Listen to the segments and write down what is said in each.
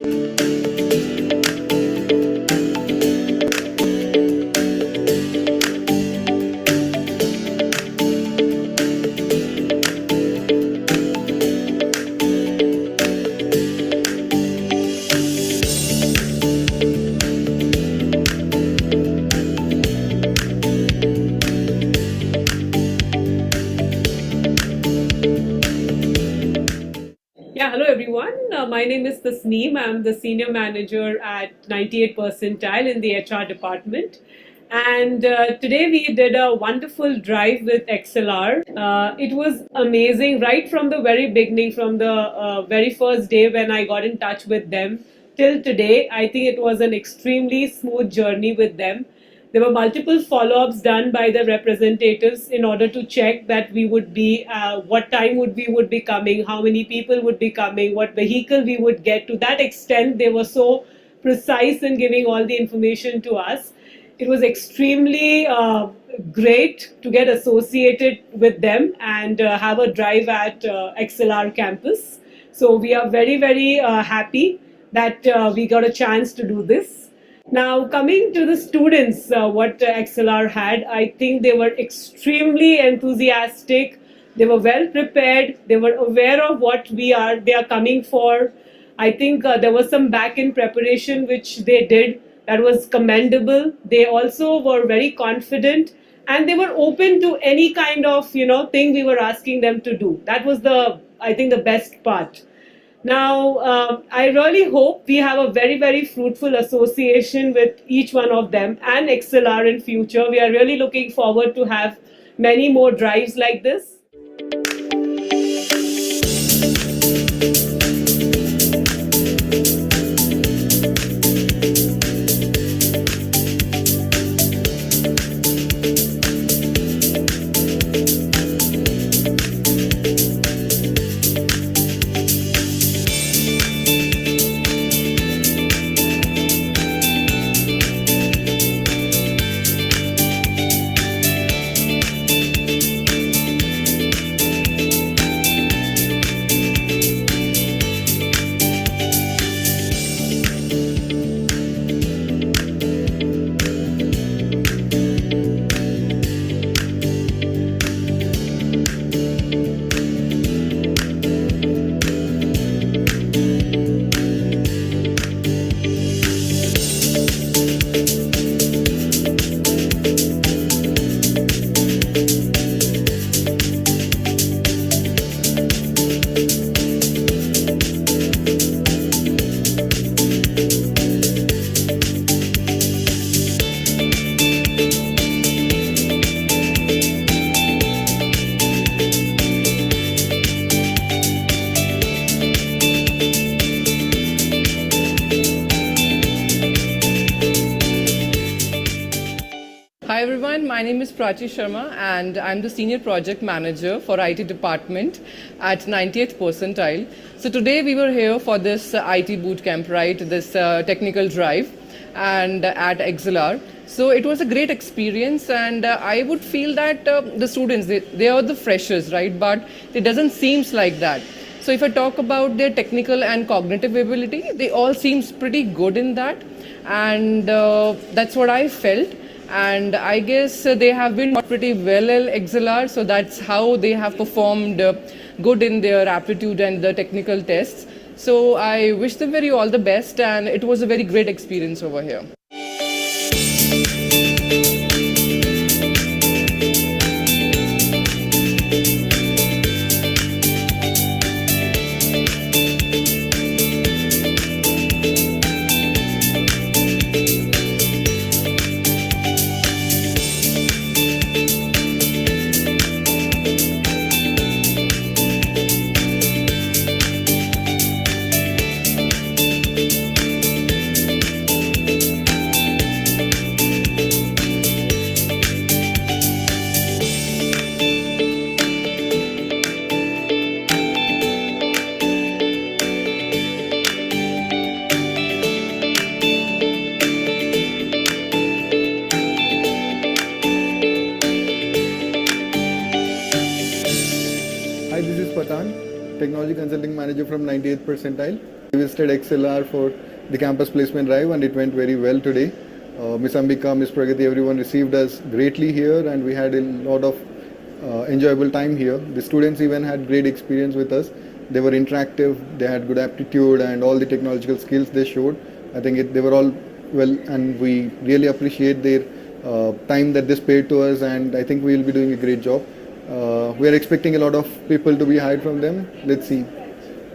Yeah, hello everyone. My name is Tasneem. I'm the senior manager at 98 percentile in the HR department. And today we did a wonderful drive with XLR. It was amazing right from the very beginning, from the very first day when I got in touch with them till today. I think it was an extremely smooth journey with them. There were multiple follow-ups done by the representatives in order to check that we would be, what time we would be coming, how many people would be coming, what vehicle we would get. To that extent, they were so precise in giving all the information to us. It was extremely great to get associated with them and have a drive at XLR campus. So we are very, very happy that we got a chance to do this. Now, coming to the students, what XLR had, I think they were extremely enthusiastic. They were well prepared. They were aware of what they are coming for. I think there was some back-end preparation which they did that was commendable. They also were very confident and they were open to any kind of thing we were asking them to do. That was I think the best part. Now, I really hope we have a very, very fruitful association with each one of them and XLR in future. We are really looking forward to have many more drives like this. Hi everyone, my name is Prachi Sharma and I'm the Senior Project Manager for IT Department at 90th percentile. So today we were here for this IT bootcamp, right, this technical drive and at XLR. So it was a great experience and I would feel that the students, they are the freshers, right, but it doesn't seem like that. So if I talk about their technical and cognitive ability, they all seems pretty good in that and that's what I felt. And I guess they have been pretty well at XLR, so that's how they have performed good in their aptitude and the technical tests. So I wish them all the best, and it was a very great experience over here. Hi, this is Patan, Technology Consulting Manager from 98th percentile. We visited XLR for the campus placement drive and it went very well today. Miss Ambika, Miss Pragati, everyone received us greatly here and we had a lot of enjoyable time here. The students even had great experience with us. They were interactive, they had good aptitude and all the technological skills they showed. I think they were all well and we really appreciate their time that they spared to us and I think we will be doing a great job. We are expecting a lot of people to be hired from them. Let's see.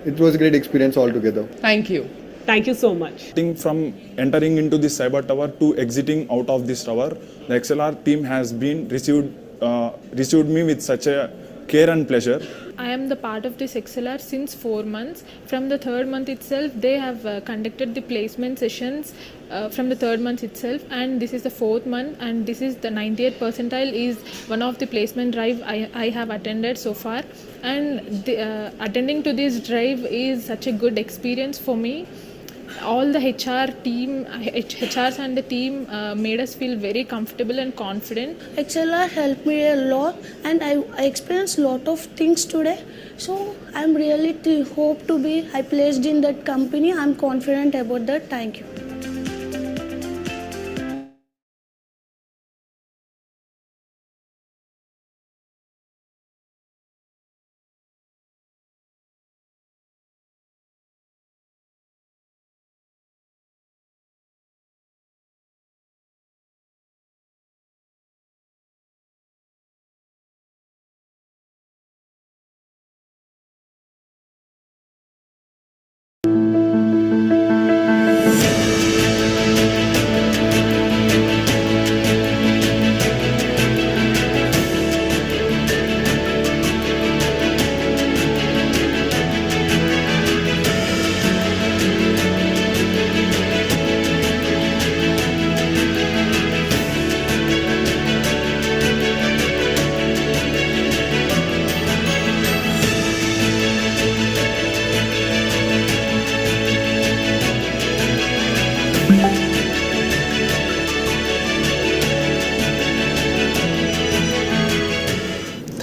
It was a great experience altogether. Thank you. Thank you so much. From entering into the cyber tower to exiting out of this tower, the XLR team has been received me with such a care and pleasure. I am the part of this XLR since 4 months. From the third month itself, they have conducted the placement sessions from the third month itself, and this is the fourth month, and this is the 98th percentile is one of the placement drive I have attended so far, and attending to this drive is such a good experience for me. All the HRs and the team made us feel very comfortable and confident. XLR helped me a lot and I experienced a lot of things today. So I'm really hope to be placed in that company. I'm confident about that. Thank you.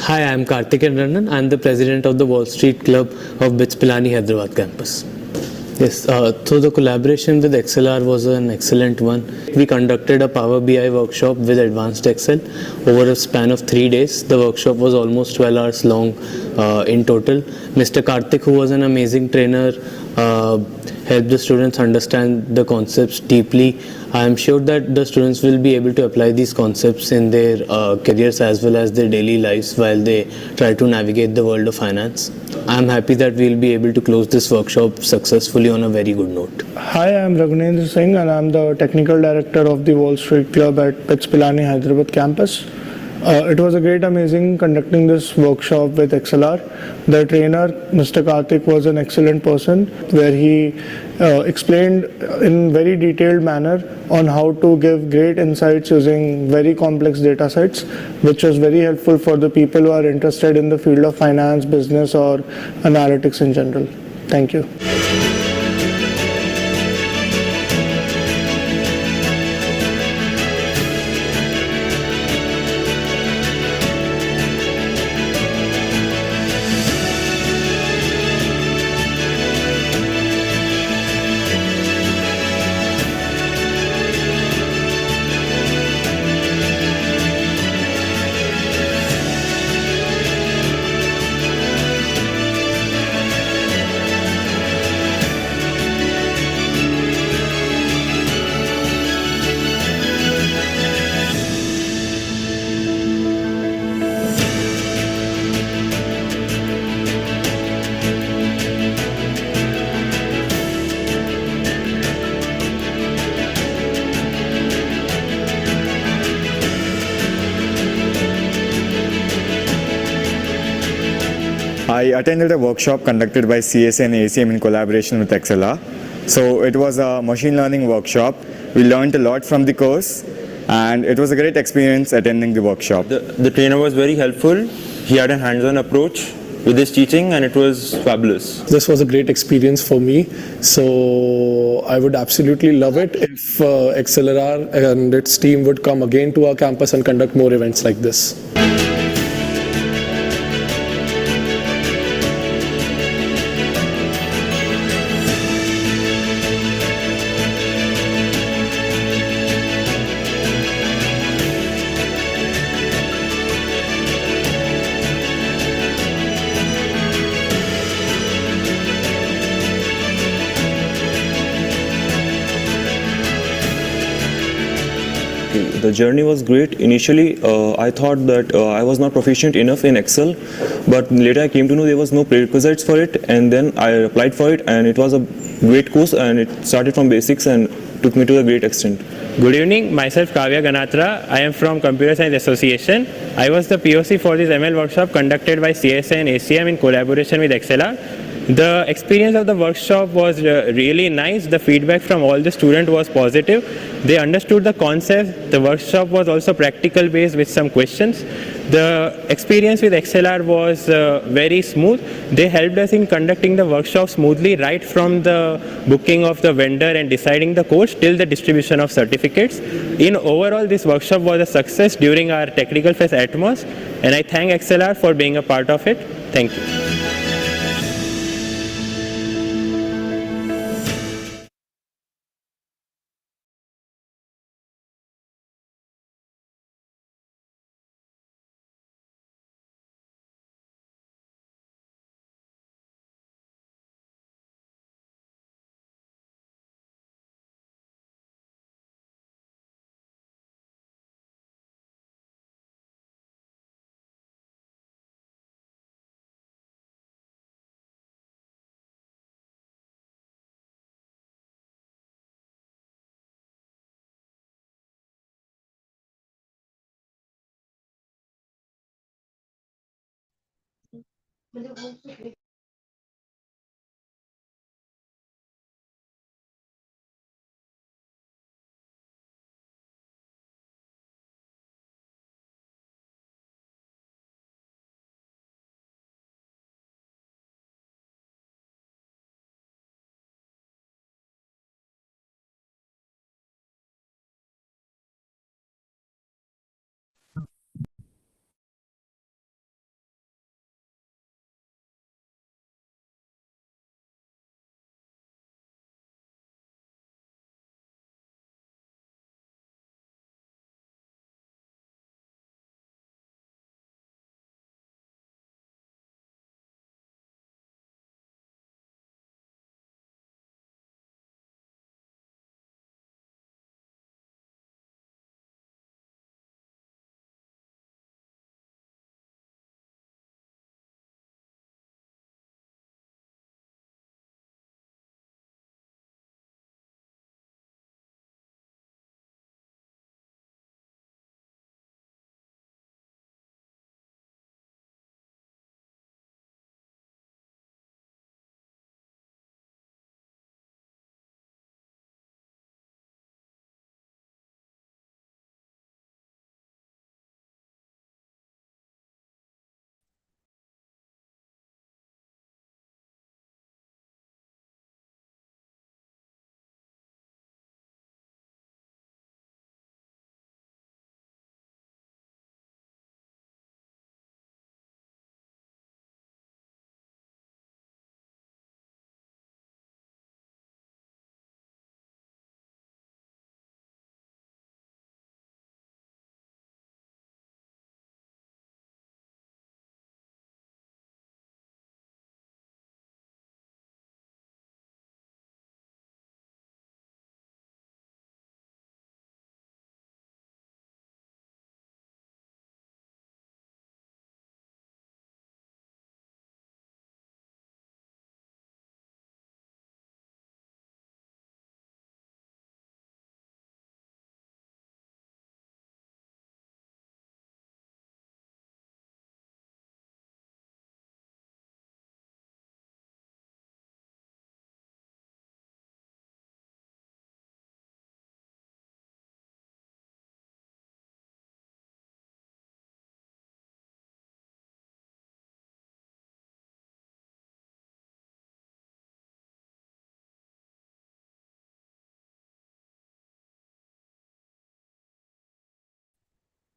Hi, I am Karthik Rannan. I am the president of the Wall Street Club of BITS Pilani Hyderabad campus. Yes, so the collaboration with XLR was an excellent one. We conducted a Power BI workshop with Advanced Excel over a span of 3 days. The workshop was almost 12 hours long in total. Mr. Karthik, who was an amazing trainer, helped the students understand the concepts deeply. I am sure that the students will be able to apply these concepts in their careers as well as their daily lives while they try to navigate the world of finance. I am happy that we will be able to close this workshop successfully on a very good note. Hi, I am Raghunendra Singh and I am the Technical Director of the Wall Street Club at BITS Pilani Hyderabad campus. It was a great amazing conducting this workshop with XLR. The trainer, Mr. Karthik, was an excellent person where he explained in very detailed manner on how to give great insights using very complex data sets, which was very helpful for the people who are interested in the field of finance, business or analytics in general. Thank you. I attended a workshop conducted by CSA and ACM in collaboration with XLR. So it was a machine learning workshop. We learned a lot from the course and it was a great experience attending the workshop. The trainer was very helpful. He had a hands-on approach with his teaching and it was fabulous. This was a great experience for me. So I would absolutely love it if XLR and its team would come again to our campus and conduct more events like this. The journey was great. Initially, I thought that I was not proficient enough in Excel, but later I came to know there was no prerequisites for it, and then I applied for it, and it was a great course, and it started from basics and took me to a great extent. Good evening, myself Kavya Ganatra. I am from Computer Science Association. I was the POC for this ML workshop conducted by CSA and ACM in collaboration with XLR. The experience of the workshop was really nice. The feedback from all the students was positive. They understood the concept. The workshop was also practical based with some questions. The experience with XLR was very smooth. They helped us in conducting the workshop smoothly right from the booking of the vendor and deciding the course till the distribution of certificates. In overall, this workshop was a success during our technical fest Atmos, and I thank XLR for being a part of it. Thank you.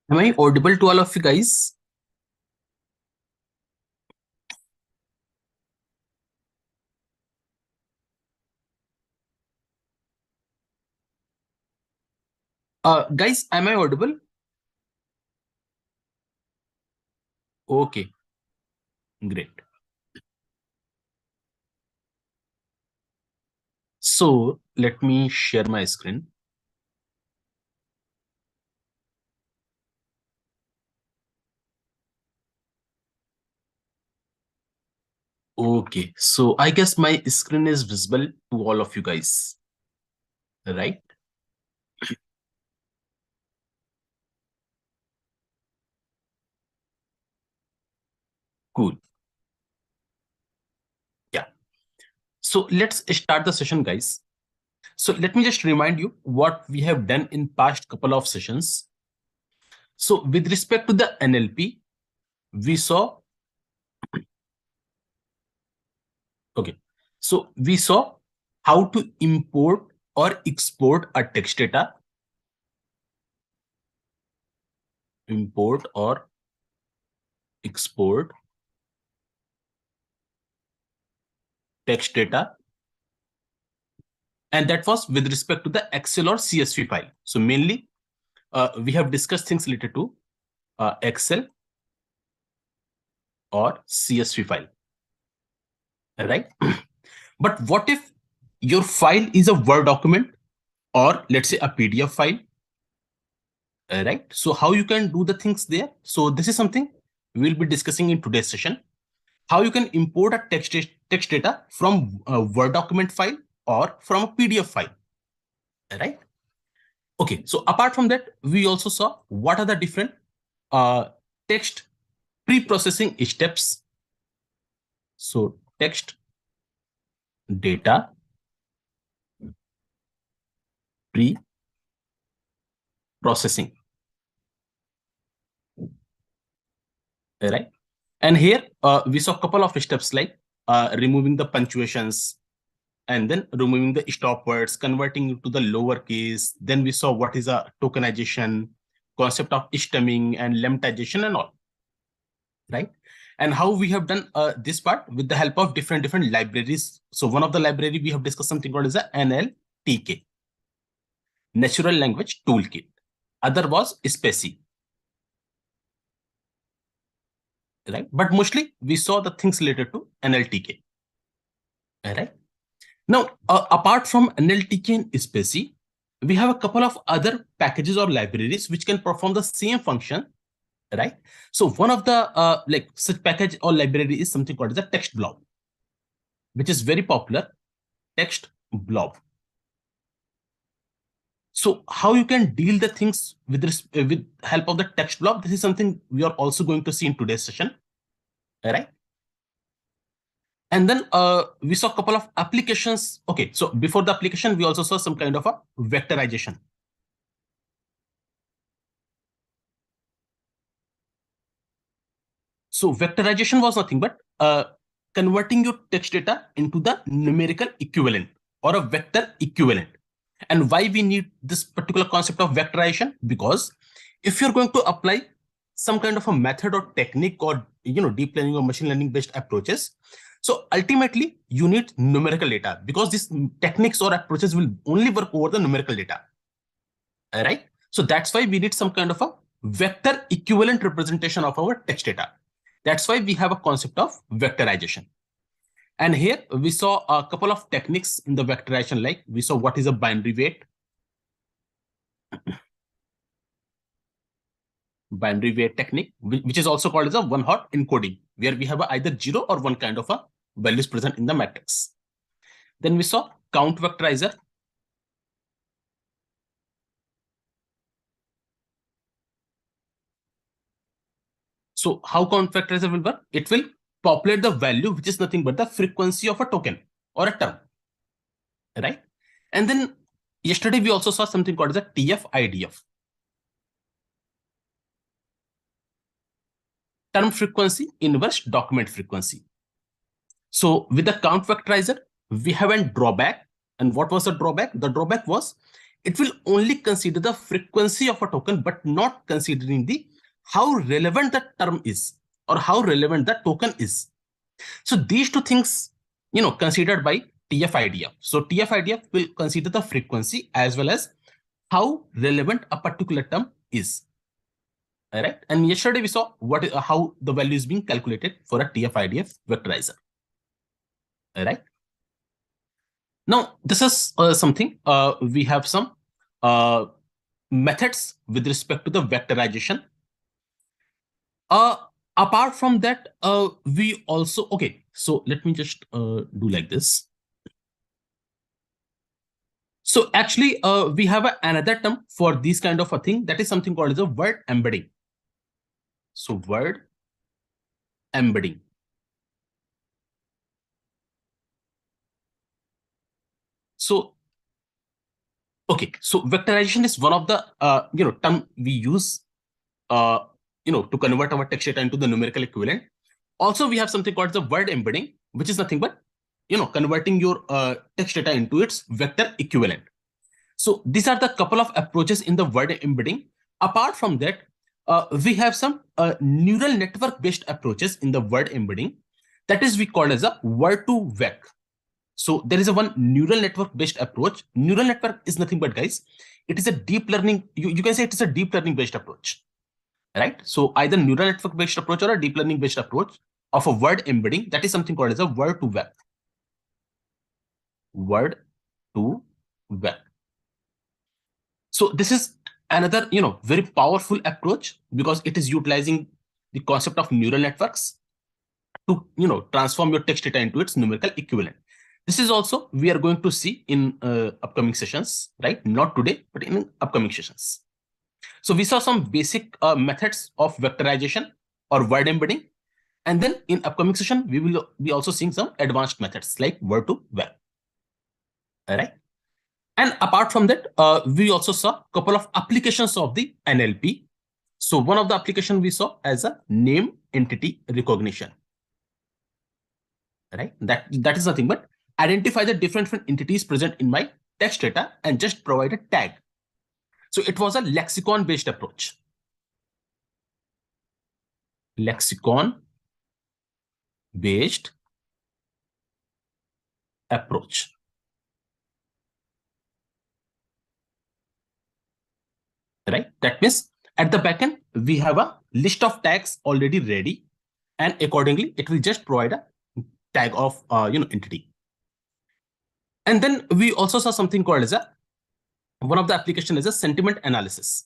Am I audible to all of you guys? Guys, am I audible? Okay, great. So let me share my screen. Okay, so I guess my screen is visible to all of you guys, right? Cool. Yeah. So let's start the session, guys. So let me just remind you what we have done in past couple of sessions. So with respect to the NLP, we saw, okay, so we saw how to import or export a text data, import or export text data, and that was with respect to the Excel or CSV file. So mainly we have discussed things related to Excel or CSV file, right? But what if your file is a Word document or let's say a PDF file, right? So how you can do the things there? So this is something we'll be discussing in today's session. How you can import a text data from a Word document file or from a PDF file, right? Okay, so apart from that, we also saw what are the different text pre-processing steps. So text data pre-processing, right? And here we saw a couple of steps like removing the punctuations and then removing the stop words, converting it to the lower case. Then we saw what is a tokenization, concept of stemming and lemmatization and all, right? And how we have done this part with the help of different libraries. So one of the library we have discussed something called as a NLTK, Natural Language Toolkit. Other was SPECI, right? But mostly we saw the things related to NLTK, right? Now, apart from NLTK and SPECI, we have a couple of other packages or libraries which can perform the same function, right? So one of the like such package or library is something called the TextBlob, which is very popular, TextBlob. So how you can deal the things with with help of the TextBlob, this is something we are also going to see in today's session, right? And then we saw a couple of applications. Okay, so before the application, we also saw some kind of a vectorization. So vectorization was nothing but converting your text data into the numerical equivalent or a vector equivalent. And why we need this particular concept of vectorization? Because if you're going to apply some kind of a method or technique or deep learning or machine learning based approaches, so ultimately you need numerical data because these techniques or approaches will only work over the numerical data. All right. So that's why we need some kind of a vector equivalent representation of our text data. That's why we have a concept of vectorization. And here we saw a couple of techniques in the vectorization, like we saw what is a binary weight. Binary weight technique, which is also called as a one-hot encoding, where we have either 0 or 1 kind of a values present in the matrix. Then we saw count vectorizer. So how count vectorizer will work? It will populate the value, which is nothing but the frequency of a token or a term, right? And then yesterday we also saw something called as a TF-IDF. Term frequency inverse document frequency. So with the count vectorizer, we have a drawback. And what was the drawback? The drawback was it will only consider the frequency of a token, but not considering the how relevant the term is or how relevant the token is. So these two things, considered by TF-IDF. So TF-IDF will consider the frequency as well as how relevant a particular term is. All right. And yesterday we saw how the value is being calculated for a TF-IDF vectorizer. All right. Now, this is something we have some methods with respect to the vectorization. Apart from that, we also, okay, so let me just do like this. So actually, we have another term for this kind of a thing, that is something called as a word embedding. So word embedding. So, okay, so vectorization is one of the term we use to convert our text data into the numerical equivalent. Also, we have something called the word embedding, which is nothing but converting your text data into its vector equivalent. So these are the couple of approaches in the word embedding. Apart from that, we have some neural network based approaches in the word embedding, that is we call as a word to vec. So there is a one neural network based approach. Neural network is nothing but, guys, it is a deep learning, you can say it is a deep learning based approach, right? So either neural network based approach or a deep learning based approach of a word embedding, that is something called as a word to vec. Word to vec. So this is another, very powerful approach, because it is utilizing the concept of neural networks to, transform your text data into its numerical equivalent. This is also we are going to see in upcoming sessions, right? Not today, but in upcoming sessions. So we saw some basic methods of vectorization or word embedding. And then in upcoming session, we will be also seeing some advanced methods like word to vec. All right. And apart from that, we also saw a couple of applications of the NLP. So one of the application we saw as a name entity recognition. Right? That is nothing but identify the different entities present in my text data and just provide a tag. So it was a lexicon based approach. Lexicon based approach. Right? That means at the backend, we have a list of tags already ready, and accordingly, it will just provide a tag of entity. And then we also saw something called as a one of the application is a sentiment analysis.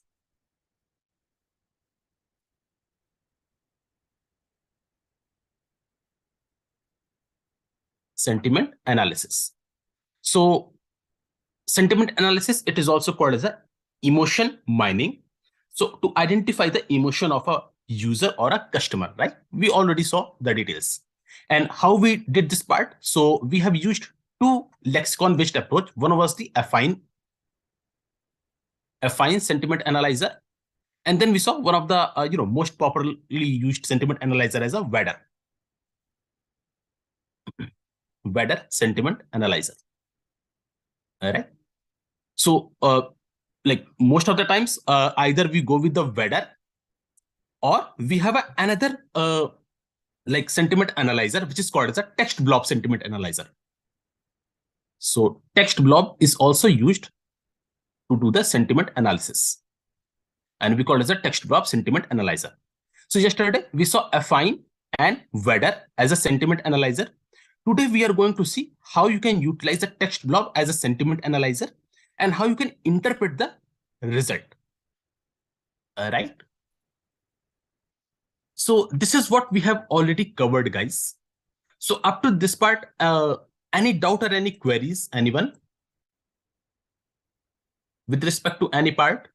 Sentiment analysis. So sentiment analysis, it is also called as a emotion mining. So to identify the emotion of a user or a customer, right? We already saw the details. And how we did this part. So we have used two lexicon based approach. One was the affine sentiment analyzer. And then we saw one of the most popularly used sentiment analyzer as a WADR. WADR sentiment analyzer. All right. So like most of the times, either we go with the WADR or we have another like sentiment analyzer, which is called as a TextBlob sentiment analyzer. So TextBlob is also used to do the sentiment analysis, and we call it as a TextBlob sentiment analyzer. So yesterday we saw affine and WADR as a sentiment analyzer. Today we are going to see how you can utilize the TextBlob as a sentiment analyzer and how you can interpret the result. Right? So this is what we have already covered, guys. So up to this part, any doubt or any queries, anyone? With respect to any part?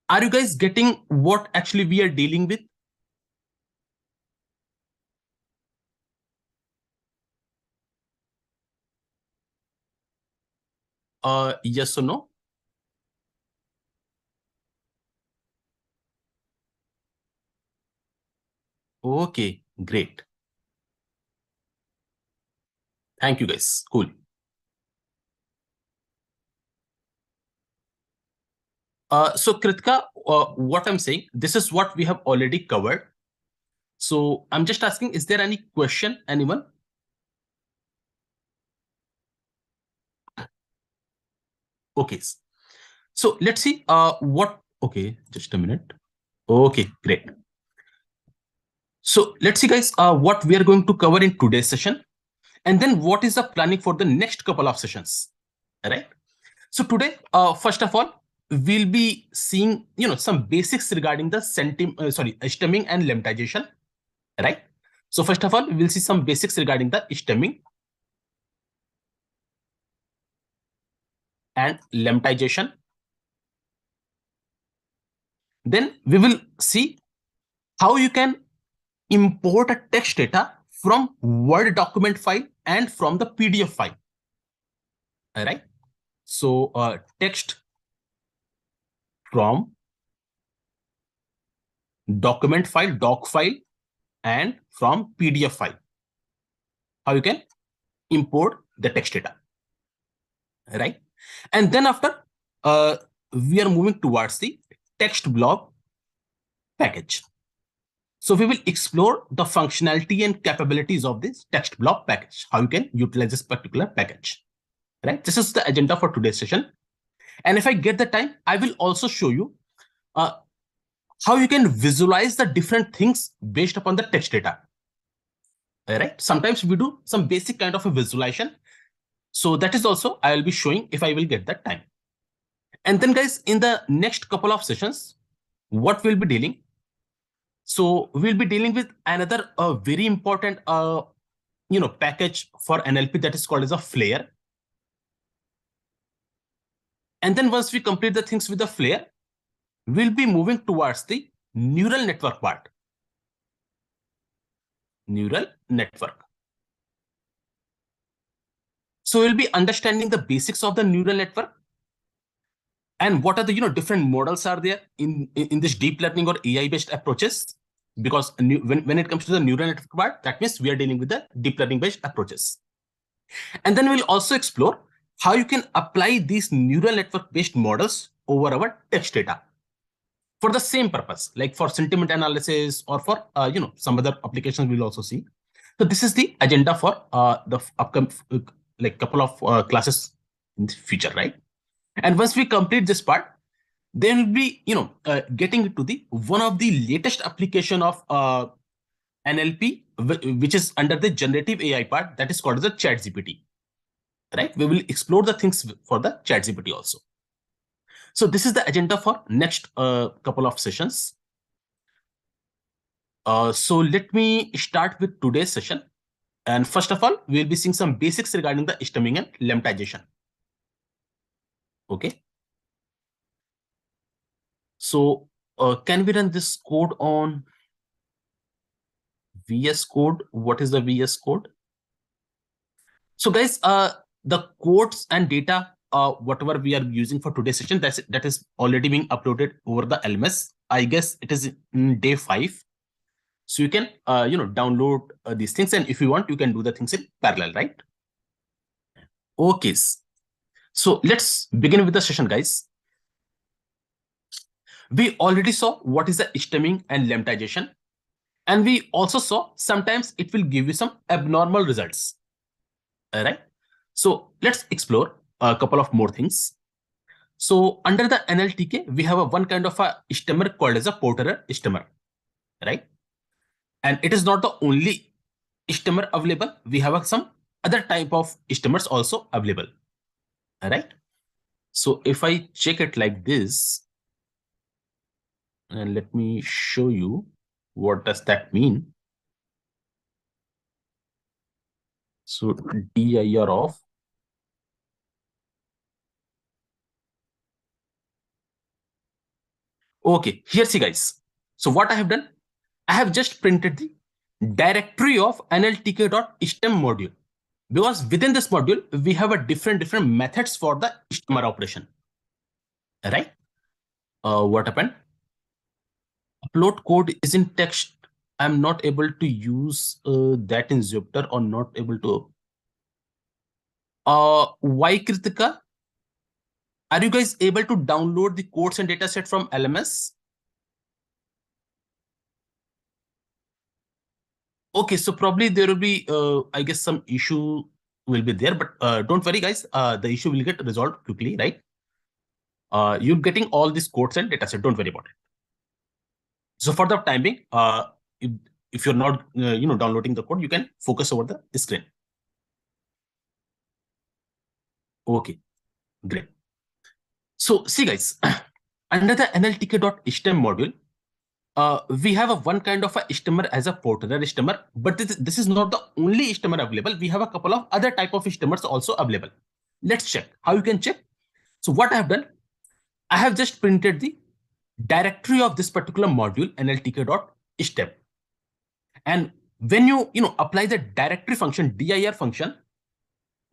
Are you guys getting what actually we are dealing with? Yes or no? Okay, great. Thank you, guys. Cool. So Kritika, what I'm saying, this is what we have already covered. So I'm just asking, is there any question, anyone? Okay. So let's see what, okay, just a minute. Okay, great. So let's see, guys, what we are going to cover in today's session, and then what is the planning for the next couple of sessions, right? So today, first of all, we'll be seeing, some basics regarding the stemming and lemmatization, right? So first of all, we will see some basics regarding the stemming and lemmatization. Then we will see how you can import a text data from Word document file and from the PDF file. All right. So text from document file, doc file, and from PDF file. How you can import the text data, right? And then after, we are moving towards the TextBlob package. So we will explore the functionality and capabilities of this TextBlob package, how you can utilize this particular package, right? This is the agenda for today's session. And if I get the time, I will also show you how you can visualize the different things based upon the text data. All right. Sometimes we do some basic kind of a visualization. So that is also I will be showing if I will get that time. And then guys, in the next couple of sessions, what we'll be dealing. So we'll be dealing with another very important package for NLP that is called as a flare. And then once we complete the things with the flare, we'll be moving towards the neural network part. Neural network. So we'll be understanding the basics of the neural network and what are the different models are there in this deep learning or AI based approaches. Because when it comes to the neural network part, that means we are dealing with the deep learning based approaches. And then we'll also explore how you can apply these neural network based models over our text data for the same purpose, like for sentiment analysis or for some other applications we'll also see. So this is the agenda for the upcoming couple of classes in the future, right? And once we complete this part, then we'll be getting into the one of the latest application of NLP, which is under the generative AI part, that is called as the ChatGPT, right? We will explore the things for the ChatGPT also. So this is the agenda for next couple of sessions. So let me start with today's session. And first of all, we'll be seeing some basics regarding the stemming and lemmatization. Okay. So can we run this code on VS Code? What is the VS Code? So guys, the codes and data, whatever we are using for today's session, that is already being uploaded over the LMS. I guess it is in day 5. So you can, download these things. And if you want, you can do the things in parallel, right? Okay. So let's begin with the session, guys. We already saw what is the stemming and lemmatization. And we also saw sometimes it will give you some abnormal results. All right. So let's explore a couple of more things. So under the NLTK, we have one kind of a stemmer called as a Porter stemmer, right? And it is not the only stemmer available. We have some other type of stemmers also available, all right? So if I check it like this, and let me show you what does that mean. So dir of okay, here see guys. So what I have done, I have just printed the directory of nltk.stem module, because within this module we have a different methods for the stemmer operation, right? What happened? Upload code is in text. I'm not able to use that in Jupyter, or not able to. Why, Kritika? Are you guys able to download the codes and dataset from LMS? Okay, so probably there will be, I guess, some issue will be there, but don't worry, guys. The issue will get resolved quickly, right? You're getting all these codes and dataset. Don't worry about it. So for the time being, if you're not, downloading the code, you can focus over the screen. Okay, great. So see, guys, Under the NLTK.stem module, we have a one kind of a stemmer as a porter stemmer, but this is not the only stemmer available. We have a couple of other type of stemmers also available. Let's check how you can check. So what I have done, I have just printed the directory of this particular module NLTK.stem. And when you apply the directory function, dir function,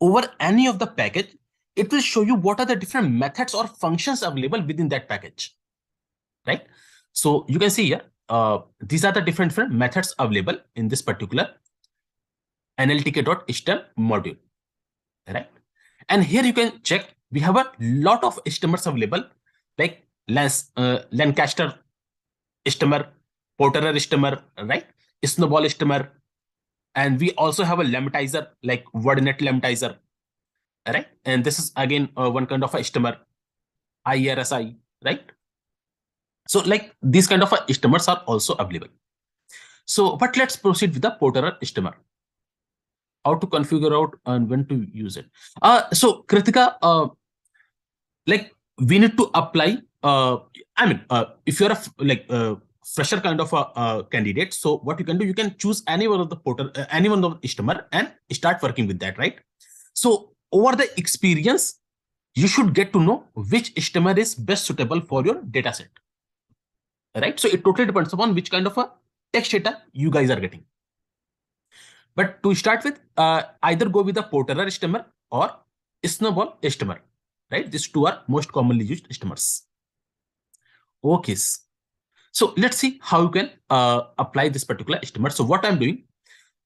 over any of the package, it will show you what are the different methods or functions available within that package, right? So you can see here, these are the different methods available in this particular NLTK.stem module, right? And here you can check, we have a lot of stemmers available, like Lancaster stemmer, Porter stemmer, right? Snowball stemmer, and we also have a lemmatizer like WordNet lemmatizer, right? And this is again one kind of a stemmer, IRSI, right? So like these kind of stemmers are also available. So, but let's proceed with the Porter stemmer. How to configure out and when to use it. So Kritika, like we need to apply. If you're a fresher kind of a candidate, so what you can do, you can choose any one of the Porter, any one of the stemmer, and start working with that, right? So over the experience, you should get to know which stemmer is best suitable for your data set, right? So it totally depends upon which kind of a text data you guys are getting. But to start with, either go with the Porter stemmer or Snowball stemmer, right? These two are most commonly used stemmers. Okay. So let's see how you can apply this particular stemmer. So what I'm doing,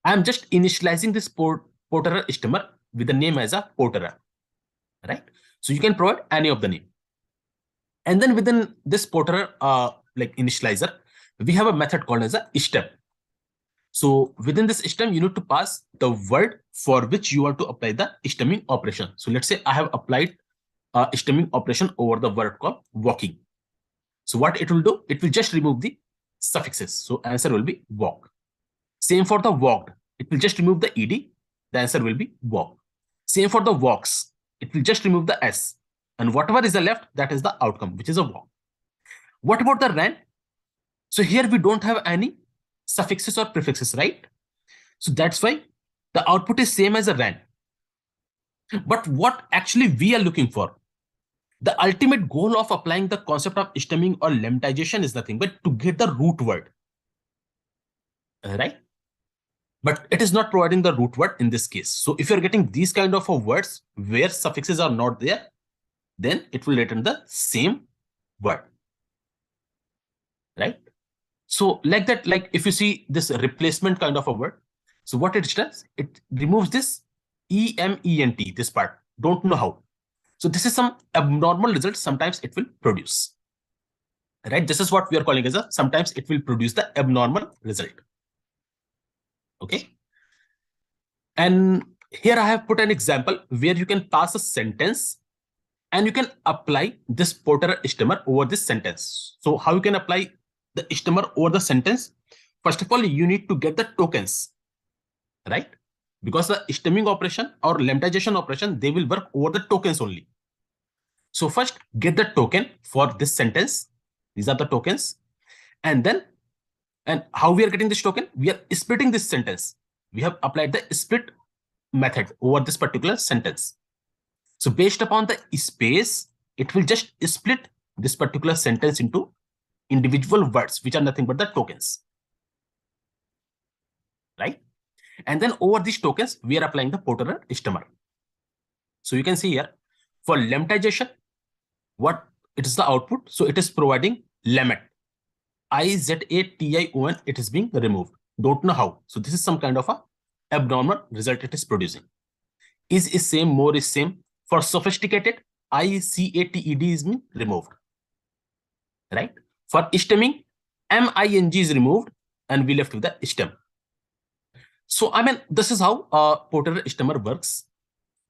I'm just initializing this Porter stemmer with the name as a Porter, right? So you can provide any of the name. And then within this Porter like initializer, we have a method called as a stem. So within this stem, you need to pass the word for which you want to apply the stemming operation. So let's say I have applied a stemming operation over the word called walking. So what it will do, it will just remove the suffixes. So answer will be walk. Same for the walked, it will just remove the ed. The answer will be walk. Same for the walks, it will just remove the s, and whatever is the left, that is the outcome, which is a walk. What about the ran? So here we don't have any suffixes or prefixes, right? So that's why the output is same as a ran. But what actually we are looking for, the ultimate goal of applying the concept of stemming or lemmatization is nothing but to get the root word, right? But it is not providing the root word in this case. So if you're getting these kind of words where suffixes are not there, then it will return the same word, right? So like that, like if you see this replacement kind of a word, so what it does, it removes this EMENT, this part, don't know how. So this is some abnormal result sometimes it will produce, right? This is what we are calling as a, sometimes it will produce the abnormal result. Okay. And here I have put an example where you can pass a sentence and you can apply this Porter stemmer over this sentence. So how you can apply the stemmer over the sentence? First of all, you need to get the tokens, right? Because the stemming operation or lemmatization operation, they will work over the tokens only. So first get the token for this sentence. These are the tokens. And then, and how we are getting this token? We are splitting this sentence. We have applied the split method over this particular sentence. So based upon the space, it will just split this particular sentence into individual words, which are nothing but the tokens, right? And then over these tokens, we are applying the Porter stemmer. So you can see here, for lemmatization, what it is the output. So it is providing lemmat, IZATION, it is being removed. Don't know how. So this is some kind of a abnormal result it is producing. Is same, more is same. For sophisticated, ICATED is being removed, right? For stemming, MING is removed and we left with the stem. So I mean, this is how Porter stemmer works.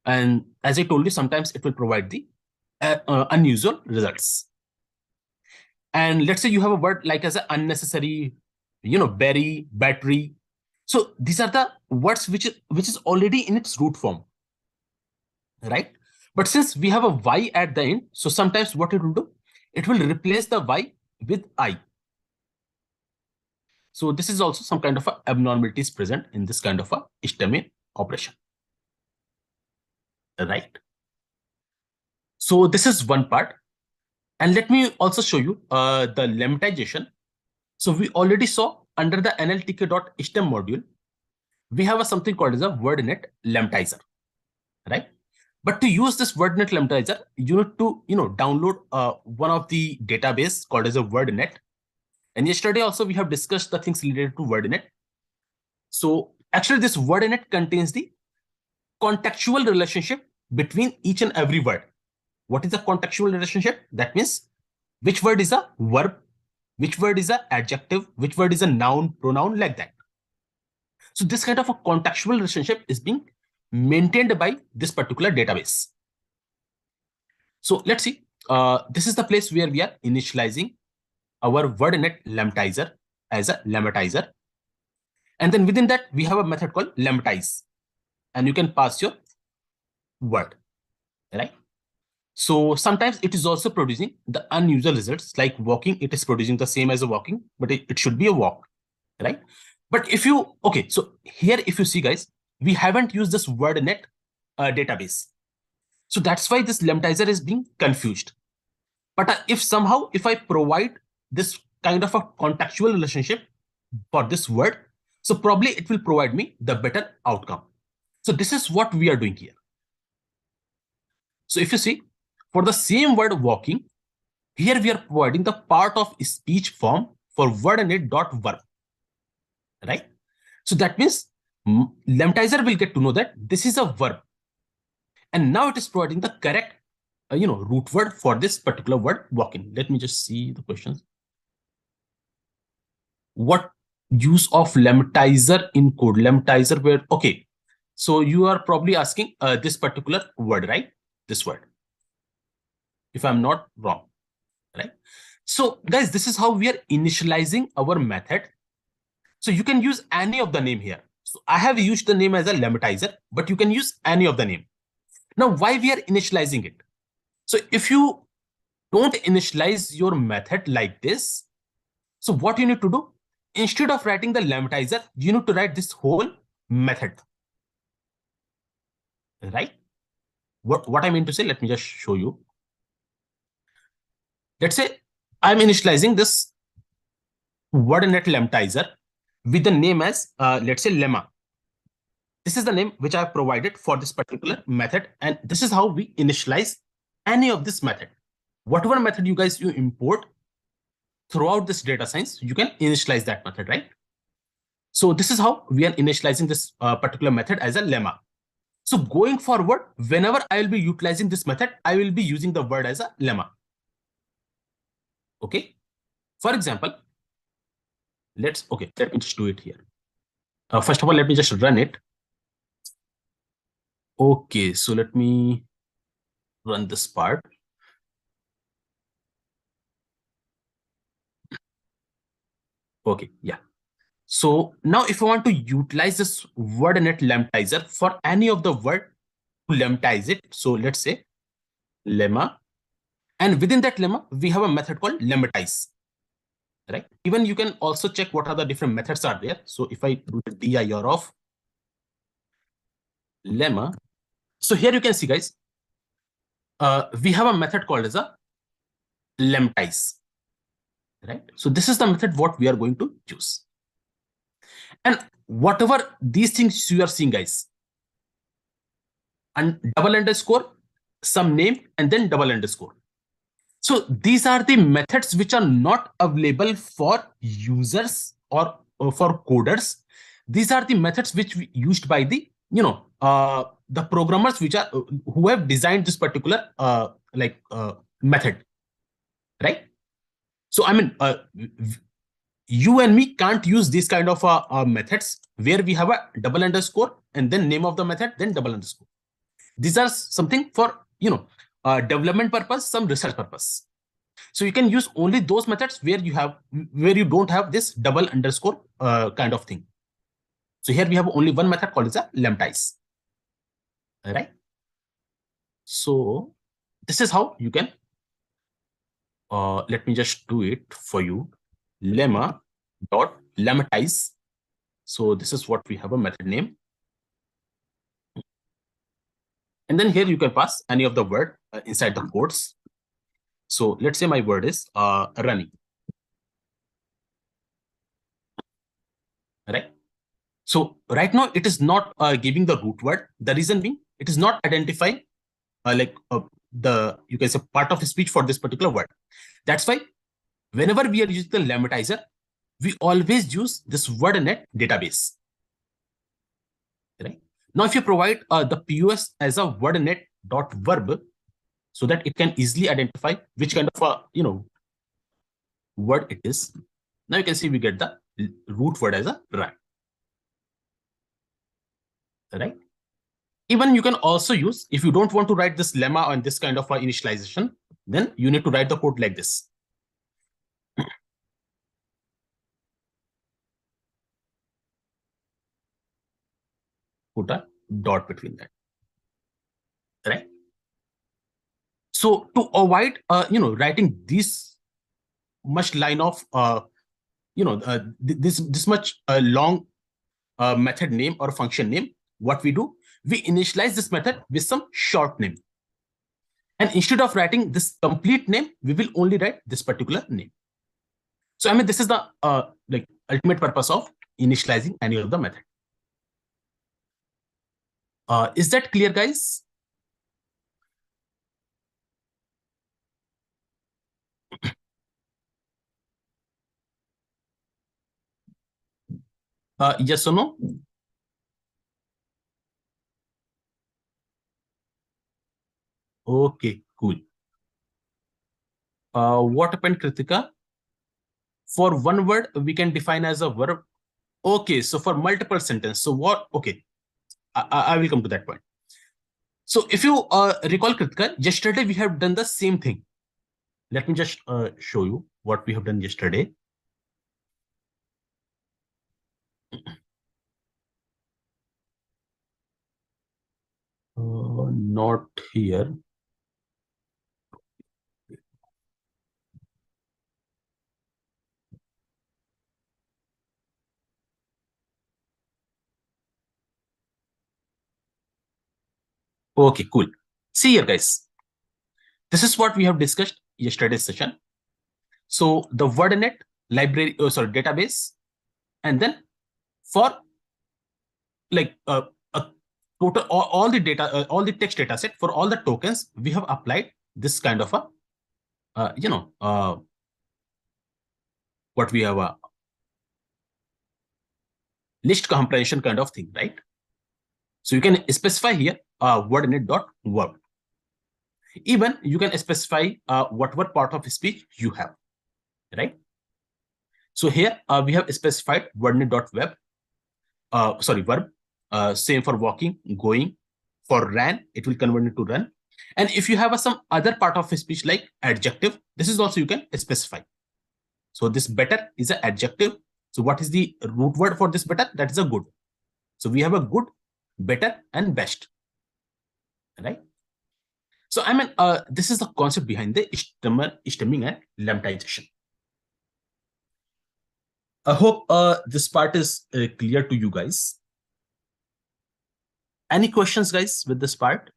And as I told you, sometimes it will provide the unusual results. And let's say you have a word like as an unnecessary, berry, battery. So these are the words which is already in its root form, right? But since we have a y at the end, so sometimes what it will do, it will replace the y with I. So this is also some kind of a abnormalities present in this kind of a HTML operation, right? So this is one part. And let me also show you the lemmatization. So we already saw under the nltk.html module, we have something called as a WordNet lemmatizer, right? But to use this WordNet lemmatizer, you need to download one of the database called as a WordNet. And yesterday also we have discussed the things related to WordNet. So actually this WordNet contains the contextual relationship between each and every word. What is the contextual relationship? That means which word is a verb, which word is an adjective, which word is a noun, pronoun, like that. So this kind of a contextual relationship is being maintained by this particular database. So let's see. This is the place where we are initializing our WordNet lemmatizer as a lemmatizer. And then within that, we have a method called lemmatize. And you can pass your word, right? So sometimes it is also producing the unusual results, like walking. It is producing the same as a walking, but it should be a walk, right? But if you, okay, so here, if you see, guys, we haven't used this WordNet database. So that's why this lemmatizer is being confused. But if somehow, if I provide this kind of a contextual relationship for this word, so probably it will provide me the better outcome. So this is what we are doing here. So if you see, for the same word walking, here we are providing the part of speech form for WordNet.verb, right? So that means lemmatizer will get to know that this is a verb. And now it is providing the correct root word for this particular word walking. Let me just see the questions. What use of lemmatizer in code? Lemmatizer where, okay. So you are probably asking this particular word, right? This word, if I'm not wrong, right? So guys, this is how we are initializing our method. So you can use any of the name here. So I have used the name as a lemmatizer, but you can use any of the name. Now, why we are initializing it? So if you don't initialize your method like this, so what you need to do, instead of writing the lemmatizer, you need to write this whole method, right? What I mean to say, let me just show you. Let's say I'm initializing this WordNet lemmatizer with the name as, let's say, lemma. This is the name which I have provided for this particular method. And this is how we initialize any of this method. Whatever method you guys import throughout this data science, you can initialize that method, right? So this is how we are initializing this particular method as a lemma. So going forward, whenever I will be utilizing this method, I will be using the word as a lemma. Okay. For example, let me just do it here. First of all, let me just run it. Okay, so let me run this part. Okay, yeah. So now if I want to utilize this WordNet lemmatizer for any of the word to lemmatize it, so let's say lemma, and within that lemma, we have a method called lemmatize, right? Even you can also check what are the different methods are there. So if I do the dir of lemma, so here you can see, guys, we have a method called as a lemmatize, right? So this is the method what we are going to use. And whatever these things you are seeing, guys, and double underscore, some name, and then double underscore. So these are the methods which are not available for users or for coders. These are the methods which we used by the the programmers which are who have designed this particular method, right? So I mean, you and me can't use these kind of methods where we have a double underscore and then name of the method, then double underscore. These are something for development purpose, some research purpose. So you can use only those methods where you don't have this double underscore kind of thing. So here we have only one method called as a lemmatize. All right. So this is how you can let me just do it for you. Lemma.lemmatize. So this is what we have a method name. And then here you can pass any of the word inside the quotes. So let's say my word is running. Right? So right now it is not giving the root word. The reason being, it is not identifying you can say part of the speech for this particular word. That's why whenever we are using the lemmatizer, we always use this WordNet database. Right? Now, if you provide the POS as a WordNet.verb, so that it can easily identify which kind of a word it is. Now you can see we get the root word as a run. Right? Even you can also use, if you don't want to write this lemma on this kind of initialization, then you need to write the code like this. Put a dot between that. Right? So to avoid writing this much line of this much long method name or function name, what we do, we initialize this method with some short name. And instead of writing this complete name, we will only write this particular name. So I mean, this is the ultimate purpose of initializing any of the method. Is that clear, guys? Yes or no? Okay, cool. What happened, Kritika? For one word, we can define as a verb. Okay, so for multiple sentence. So what? Okay, I will come to that point. So if you recall, Kritika, yesterday we have done the same thing. Let me just show you what we have done yesterday. Not here. Okay, cool. See here, guys. This is what we have discussed yesterday's session. So the WordNet library, database, and then for like a total all the data, all the text data set for all the tokens, we have applied this kind of a what we have a list comprehension kind of thing, right? So you can specify here WordNet.verb. Even you can specify whatever part of speech you have, right? So here we have specified WordNet.web, verb. Same for walking, going. For ran, it will convert it to run. And if you have some other part of speech like adjective, this is also you can specify. So this better is an adjective. So what is the root word for this better? That is a good. So we have a good, better, and best. Right? So I mean, this is the concept behind the stemming and lemmatization. I hope this part is clear to you guys. Any questions, guys, with this part?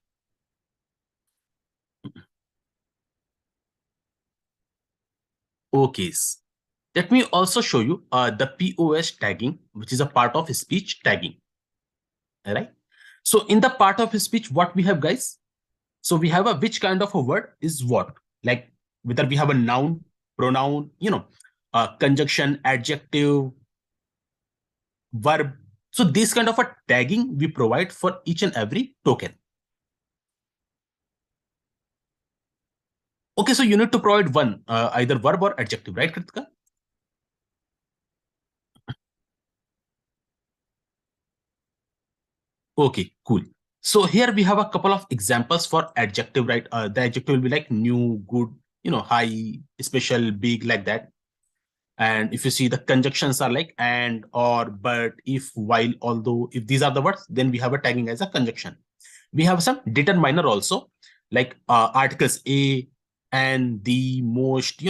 Okay. Let me also show you the POS tagging, which is a part of speech tagging. All right. So in the part of speech, what we have, guys? So we have a which kind of a word is what? Like whether we have a noun, pronoun, conjunction, adjective, verb. So this kind of a tagging we provide for each and every token. Okay, so you need to provide one, either verb or adjective, right, Kritika? Okay, cool. So here we have a couple of examples for adjective, right? The adjective will be like new, good, high, special, big, like that. And if you see the conjunctions are like and, or, but, if, while, although, if these are the words, then we have a tagging as a conjunction. We have some determiner also, like articles A, and the, most,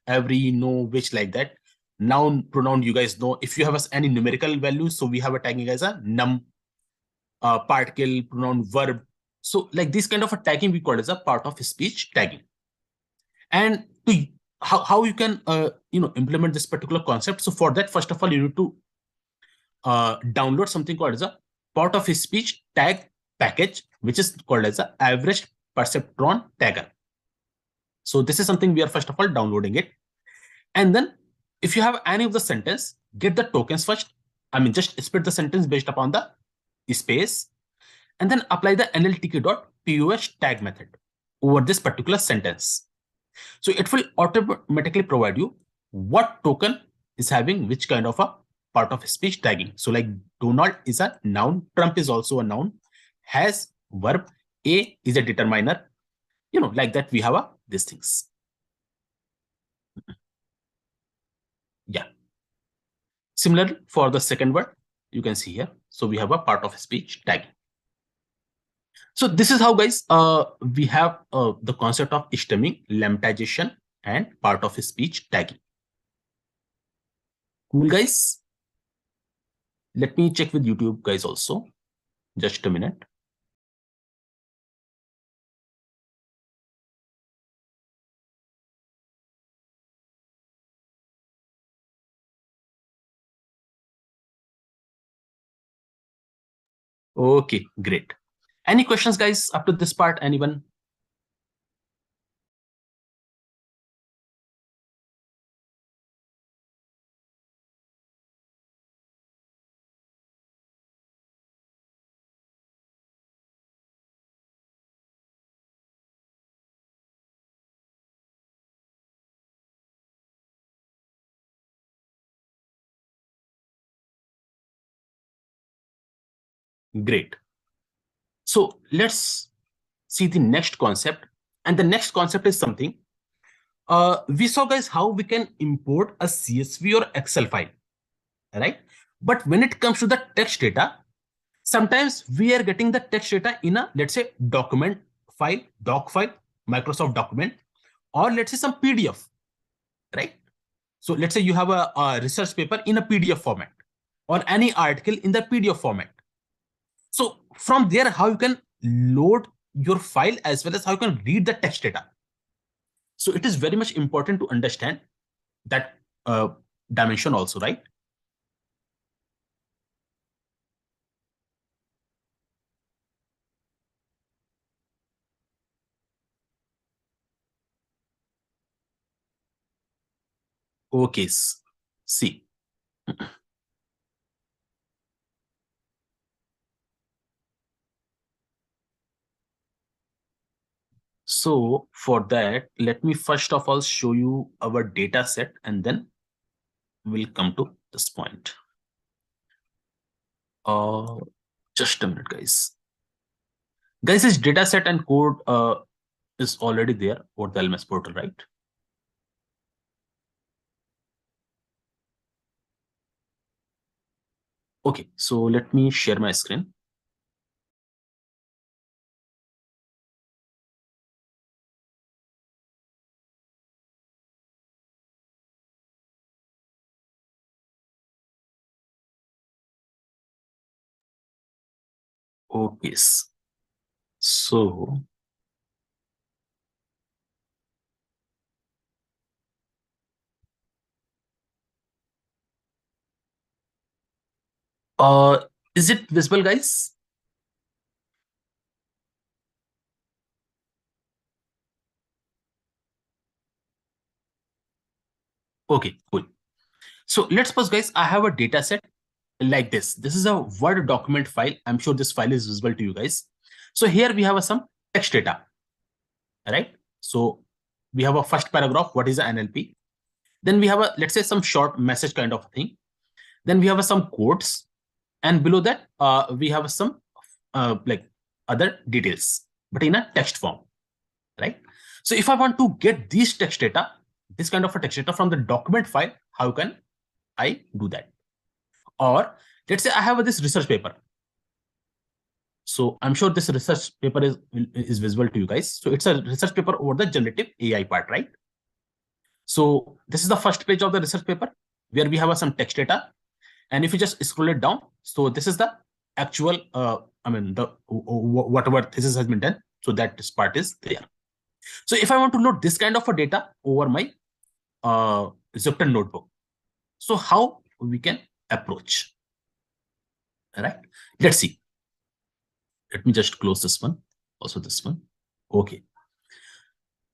every, no, which, like that. Noun, pronoun, you guys know. If you have any numerical values, so we have a tagging as a num, particle, pronoun, verb. So like this kind of a tagging we call as a part of speech tagging. And to how you can implement this particular concept. So for that, first of all, you need to download something called as a part of speech tag package, which is called as a average perceptron tagger. So this is something we are first of all downloading it. And then if you have any of the sentence, get the tokens first. I mean, just split the sentence based upon the space, and then apply the NLTK.pos tag method over this particular sentence. So it will automatically provide you what token is having which kind of a part of speech tagging. So like Donald is a noun, Trump is also a noun, has verb, A is a determiner, like that we have these things. Yeah. Similarly, for the second word, you can see here. So we have a part of speech tagging. So this is how, guys, we have the concept of stemming, lemmatization, and part of speech tagging. Cool, guys. Let me check with YouTube, guys, also. Just a minute. Okay, great. Any questions, guys, up to this part? Anyone? Great. So let's see the next concept. And the next concept is something. We saw, guys, how we can import a CSV or Excel file, right? But when it comes to the text data, sometimes we are getting the text data in a, let's say, document file, doc file, Microsoft document, or let's say some PDF, right? So let's say you have a research paper in a PDF format, or any article in the PDF format. So from there, how you can load your file as well as how you can read the text data. So it is very much important to understand that dimension also, right? Okay, see. So for that, let me first of all show you our data set, and then we'll come to this point. Just a minute, guys. Guys, this data set and code is already there for the LMS portal, right? Okay, so let me share my screen. Okay, so is it visible, guys? Okay, cool. So let's suppose, guys, I have a data set like this. This is a Word document file. I'm sure this file is visible to you guys. So here we have some text data, right? So we have a first paragraph, what is the NLP? Then we have a, let's say, some short message kind of thing. Then we have some quotes, and below that we have some like other details, but in a text form, right? So if I want to get these text data, this kind of a text data from the document file, how can I do that? Or let's say I have this research paper. So I'm sure this research paper is visible to you guys. So it's a research paper over the generative AI part, right? So this is the first page of the research paper where we have some text data. And if you just scroll it down, so this is the actual, whatever thesis has been done. So that this part is there. So if I want to load this kind of a data over my Zipton notebook, so how we can approach? All right, let's see. Let me just close this one, also this one. Okay.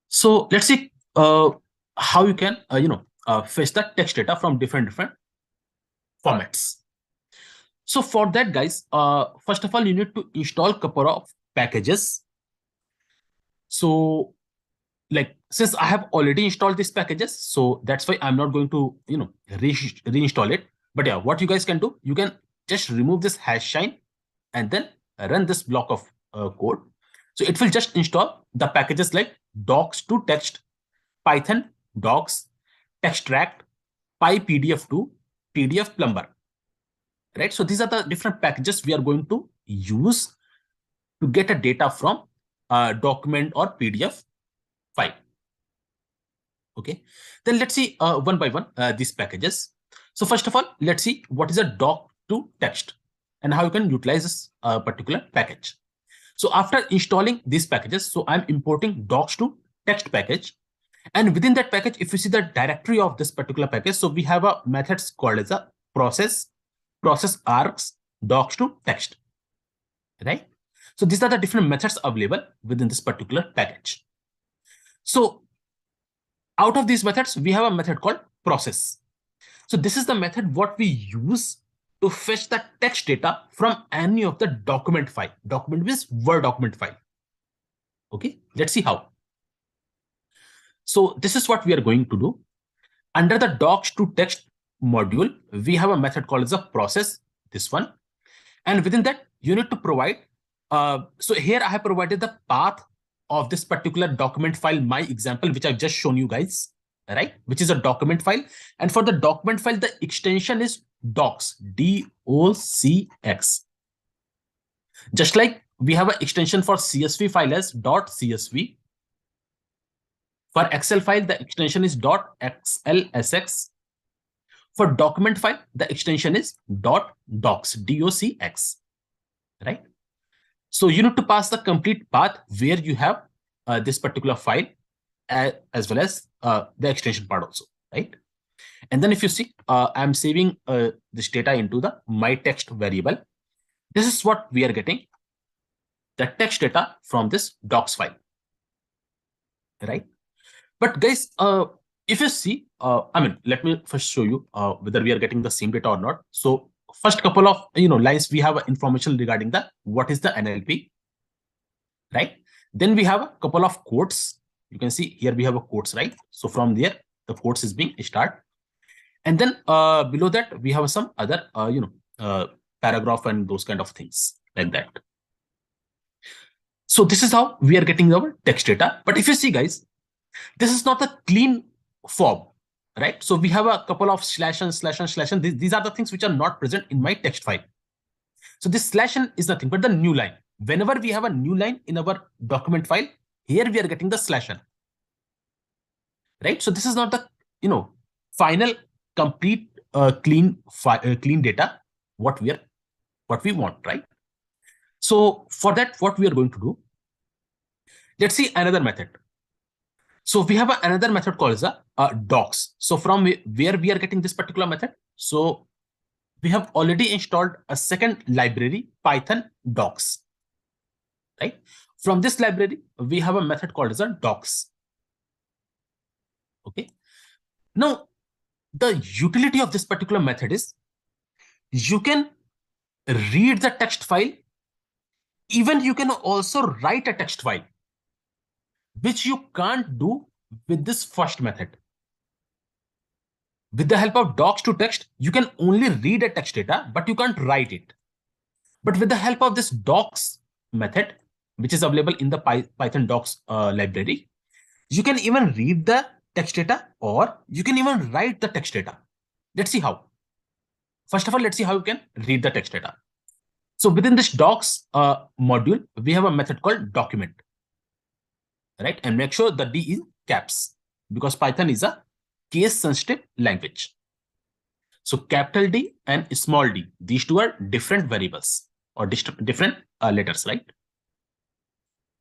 So let's see how you can, fetch the text data from different formats. So for that, guys, first of all, you need to install a couple of packages. So like, since I have already installed these packages, so that's why I'm not going to, reinstall it. But yeah, what you guys can do, you can just remove this hash sign and then run this block of code. So it will just install the packages like docs to text, Python docs, textract, PyPDF2, PDF plumber. Right? So these are the different packages we are going to use to get a data from a document or PDF file. Okay, then let's see one by one these packages. So first of all, let's see what is a doc to text and how you can utilize this particular package. So after installing these packages, so I'm importing docs to text package. And within that package, if you see the directory of this particular package, so we have a methods called as a process args, docs to text, right? So these are the different methods available within this particular package. So out of these methods, we have a method called process. So this is the method what we use to fetch the text data from any of the document file. Document means Word document file. Okay, let's see how. So this is what we are going to do. Under the docs to text module, we have a method called as a process, this one. And within that, you need to provide, so here I have provided the path of this particular document file, my example, which I've just shown you guys, right? Which is a document file. And for the document file, the extension is docs, DOCX. Just like we have an extension for CSV file as .csv. For Excel file, the extension is .xlsx. For document file, the extension is .docs, DOCX, right? So you need to pass the complete path where you have this particular file as well as the extension part also, right? And then if you see, I'm saving this data into the my text variable. This is what we are getting, the text data from this docs file, right? But guys, if you see, let me first show you whether we are getting the same data or not. So first couple of lines, we have information regarding the what is the NLP, right? Then we have a couple of quotes. You can see here we have a quotes, right? So from there, the quotes is being start. And then below that, we have some other, paragraph and those kind of things like that. So this is how we are getting our text data. But if you see, guys, this is not a clean form, right? So we have a couple of slash and slash and slash and these are the things which are not present in my text file. So this slash n is nothing but the new line. Whenever we have a new line in our document file, here we are getting the slash n, right? So this is not the final complete clean data what we want, right? So for that, what we are going to do, let's see another method. So we have another method called as a docs. So from where we are getting this particular method, so we have already installed a second library, Python docs, right? From this library, we have a method called as a docs. Okay. Now, the utility of this particular method is you can read the text file. Even you can also write a text file, which you can't do with this first method. With the help of docs to text, you can only read a text data, but you can't write it. But with the help of this docs method, which is available in the Python docs library, you can even read the text data or you can even write the text data. Let's see how. First of all, let's see how you can read the text data. So within this docs module, we have a method called document, right? And make sure the D is caps because Python is a case sensitive language. So capital D and small d, these two are different variables or different letters, right?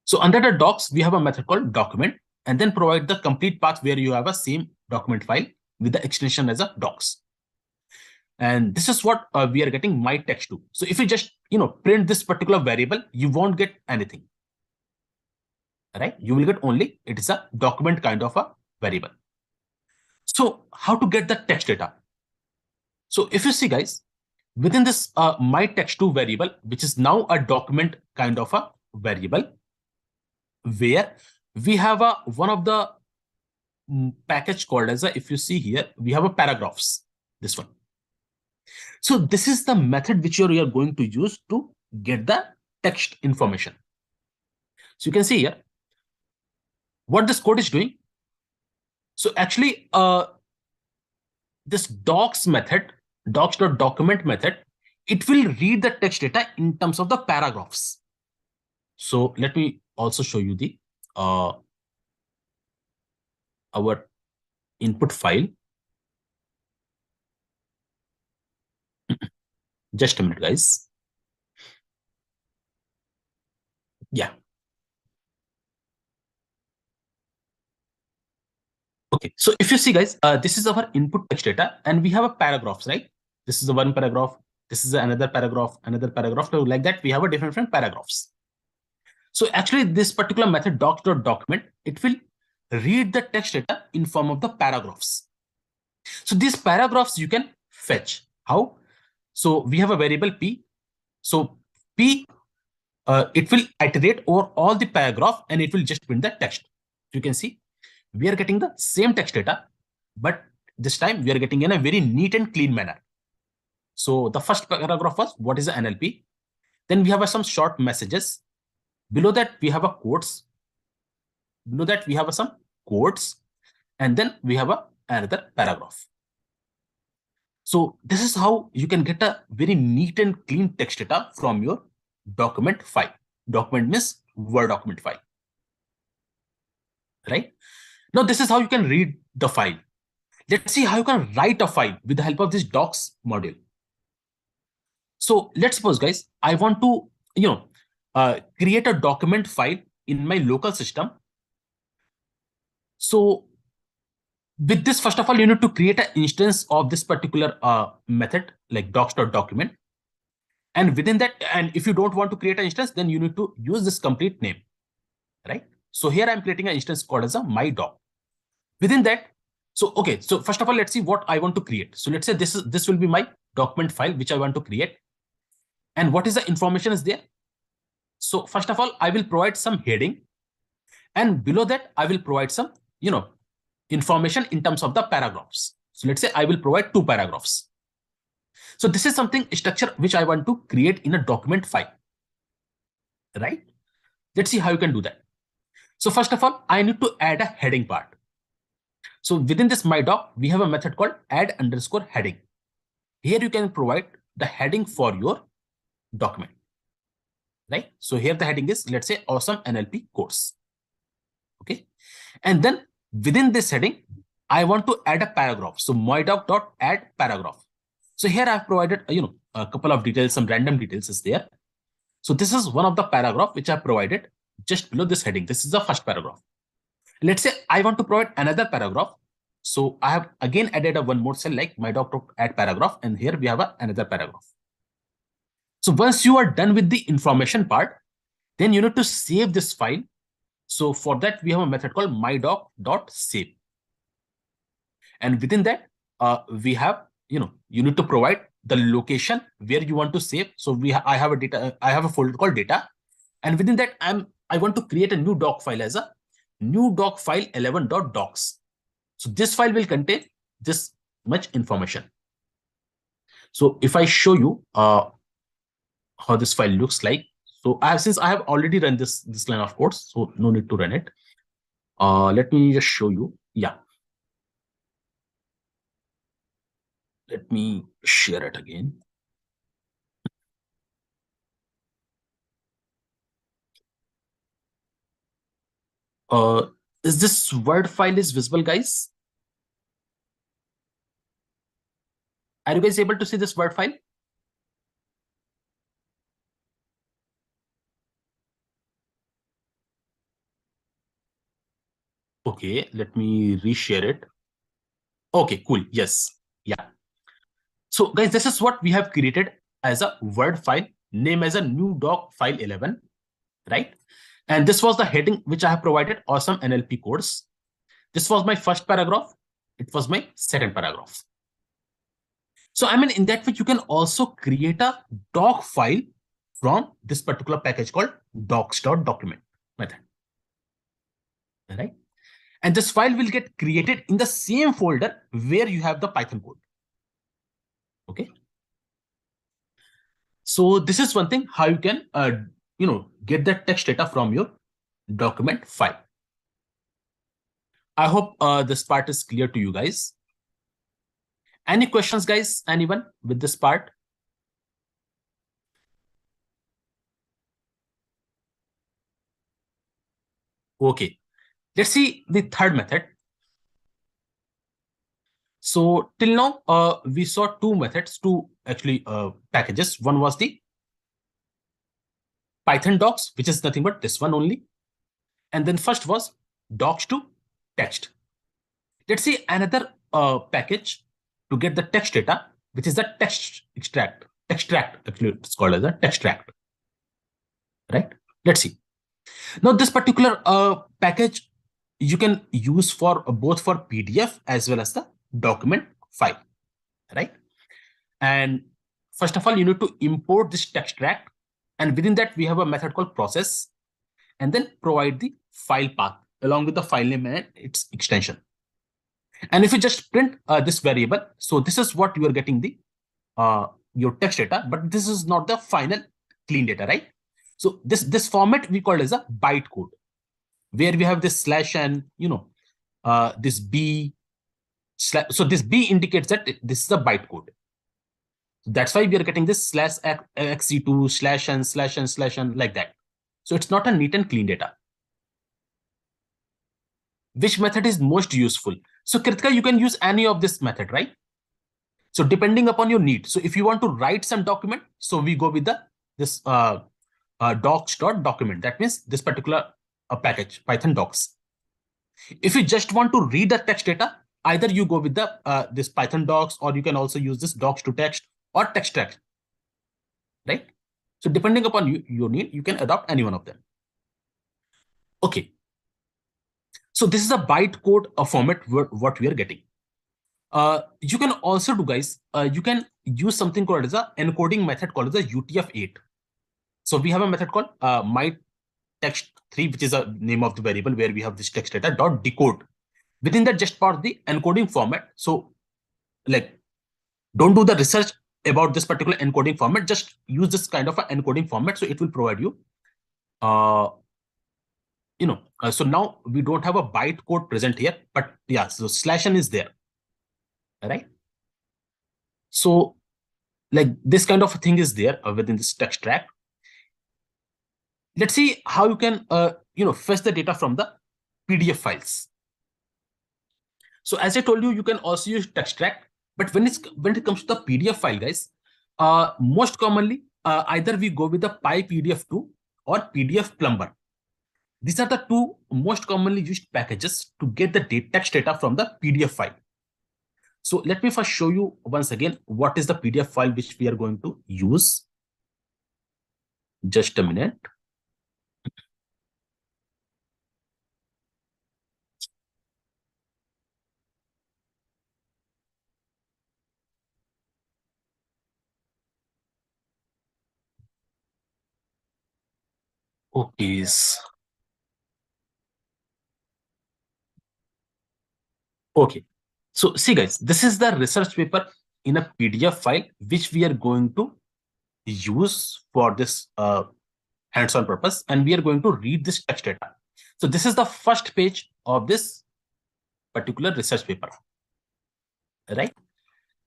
So under the docs, we have a method called document and then provide the complete path where you have a same document file with the extension as a docs. And this is what we are getting my text to. So if you just, print this particular variable, you won't get anything, right? You will get only, it is a document kind of a variable. So how to get the text data? So if you see guys, within this my text2 variable, which is now a document kind of a variable, where we have a one of the package called as a, if you see here, we have a paragraphs, this one. So this is the method which you are going to use to get the text information. So you can see here what this code is doing. So actually this docs method, docs.document method, it will read the text data in terms of the paragraphs. So let me also show you the our input file. Just a minute, guys. Yeah. Okay. So if you see, guys, this is our input text data, and we have a paragraphs, right? This is the one paragraph. This is another paragraph, another paragraph. So like that, we have a different paragraphs. So actually, this particular method docs.document, it will read the text data in form of the paragraphs. So these paragraphs you can fetch. How? So we have a variable p. So p, it will iterate over all the paragraph and it will just print the text. You can see we are getting the same text data, but this time we are getting in a very neat and clean manner. So the first paragraph was what is the NLP? Then we have some short messages. Below that we have a quotes. Below that we have some quotes, and then we have another paragraph. So this is how you can get a very neat and clean text data from your document file. Document means Word document file, right? Now this is how you can read the file. Let's see how you can write a file with the help of this docs module. So let's suppose, guys, I want to, create a document file in my local system. So with this, first of all, you need to create an instance of this particular method like docs.document. And within that, and if you don't want to create an instance, then you need to use this complete name, right? So here I'm creating an instance called as a my doc. Within that, so okay, so first of all, let's see what I want to create. So let's say this will be my document file which I want to create. And what is the information is there? So first of all, I will provide some heading, and below that I will provide some, information in terms of the paragraphs. So let's say I will provide 2 paragraphs. So this is something structure which I want to create in a document file, right? Let's see how you can do that. So first of all, I need to add a heading part. So within this my doc, we have a method called add_heading. Here you can provide the heading for your document, right? So here the heading is, let's say, awesome NLP course. Okay. And then within this heading, I want to add a paragraph. So my doc.add paragraph. So here I've provided, a couple of details, some random details is there. So this is one of the paragraph which I provided just below this heading. This is the first paragraph. Let's say I want to provide another paragraph. So I have again added a one more cell like my doc.add paragraph, and here we have another paragraph. So once you are done with the information part, then you need to save this file. So for that, we have a method called mydoc.save. And within that, we have, you need to provide the location where you want to save. So I have a folder called data. And within that, I want to create a new doc file as a new doc file 11.docs. So this file will contain this much information. So if I show you how this file looks like, so since I have already run this line of code, so no need to run it. Let me just show you. Yeah. Let me share it again. Is this Word file is visible, guys? Are you guys able to see this Word file? Okay, let me reshare it. Okay, cool. Yes. Yeah. So guys, this is what we have created as a Word file, name as a new doc file 11, right? And this was the heading which I have provided, awesome NLP course. This was my first paragraph. It was my second paragraph. So I mean, in that way, you can also create a doc file from this particular package called docs.document method, right? And this file will get created in the same folder where you have the Python code. Okay. So this is one thing how you can, get the text data from your document file. I hope this part is clear to you guys. Any questions, guys? Anyone with this part? Okay. Let's see the third method. So till now, we saw two methods, two actually packages. One was the Python docs, which is nothing but this one only. And then first was docs to text. Let's see another package to get the text data, which is the text extract. Extract, actually, it's called as a textract. Right? Let's see. Now, this particular package you can use for both for PDF as well as the document file, right? And first of all, you need to import this textract, and within that we have a method called process, and then provide the file path along with the file name and its extension. And if you just print this variable, so this is what you are getting the your text data, but this is not the final clean data, right? So this format we call as a bytecode, where we have this slash and this b slash. So this b indicates that this is a bytecode. That's why we are getting this slash xe2 slash and slash and slash and like that. So it's not a neat and clean data. Which method is most useful? So Kritika, you can use any of this method, right? So depending upon your need. So if you want to write some document, so we go with this docs.document. That means this particular package, Python docs. If you just want to read the text data, either you go with the this Python docs, or you can also use this docs to text or textract, right? So depending upon your need, you can adopt any one of them. Okay. So this is a bytecode format what we are getting. You can also do, guys, you can use something called as a encoding method called as a UTF-8. So we have a method called my text3, which is a name of the variable where we have this text data dot decode. Within that, just part the encoding format. So like, don't do the research about this particular encoding format. Just use this kind of an encoding format. So it will provide you, so now we don't have a bytecode present here, but yeah, so slash n is there, right? So like this kind of a thing is there within this text track. Let's see how you can, fetch the data from the PDF files. So as I told you, you can also use textract, but when it comes to the PDF file, guys, most commonly either we go with the PyPDF2 or PDF Plumber. These are the two most commonly used packages to get the text data from the PDF file. So let me first show you once again what is the PDF file which we are going to use. Just a minute. Okay. Okay. So see, guys, this is the research paper in a PDF file which we are going to use for this hands-on purpose, and we are going to read this text data. So this is the first page of this particular research paper, right?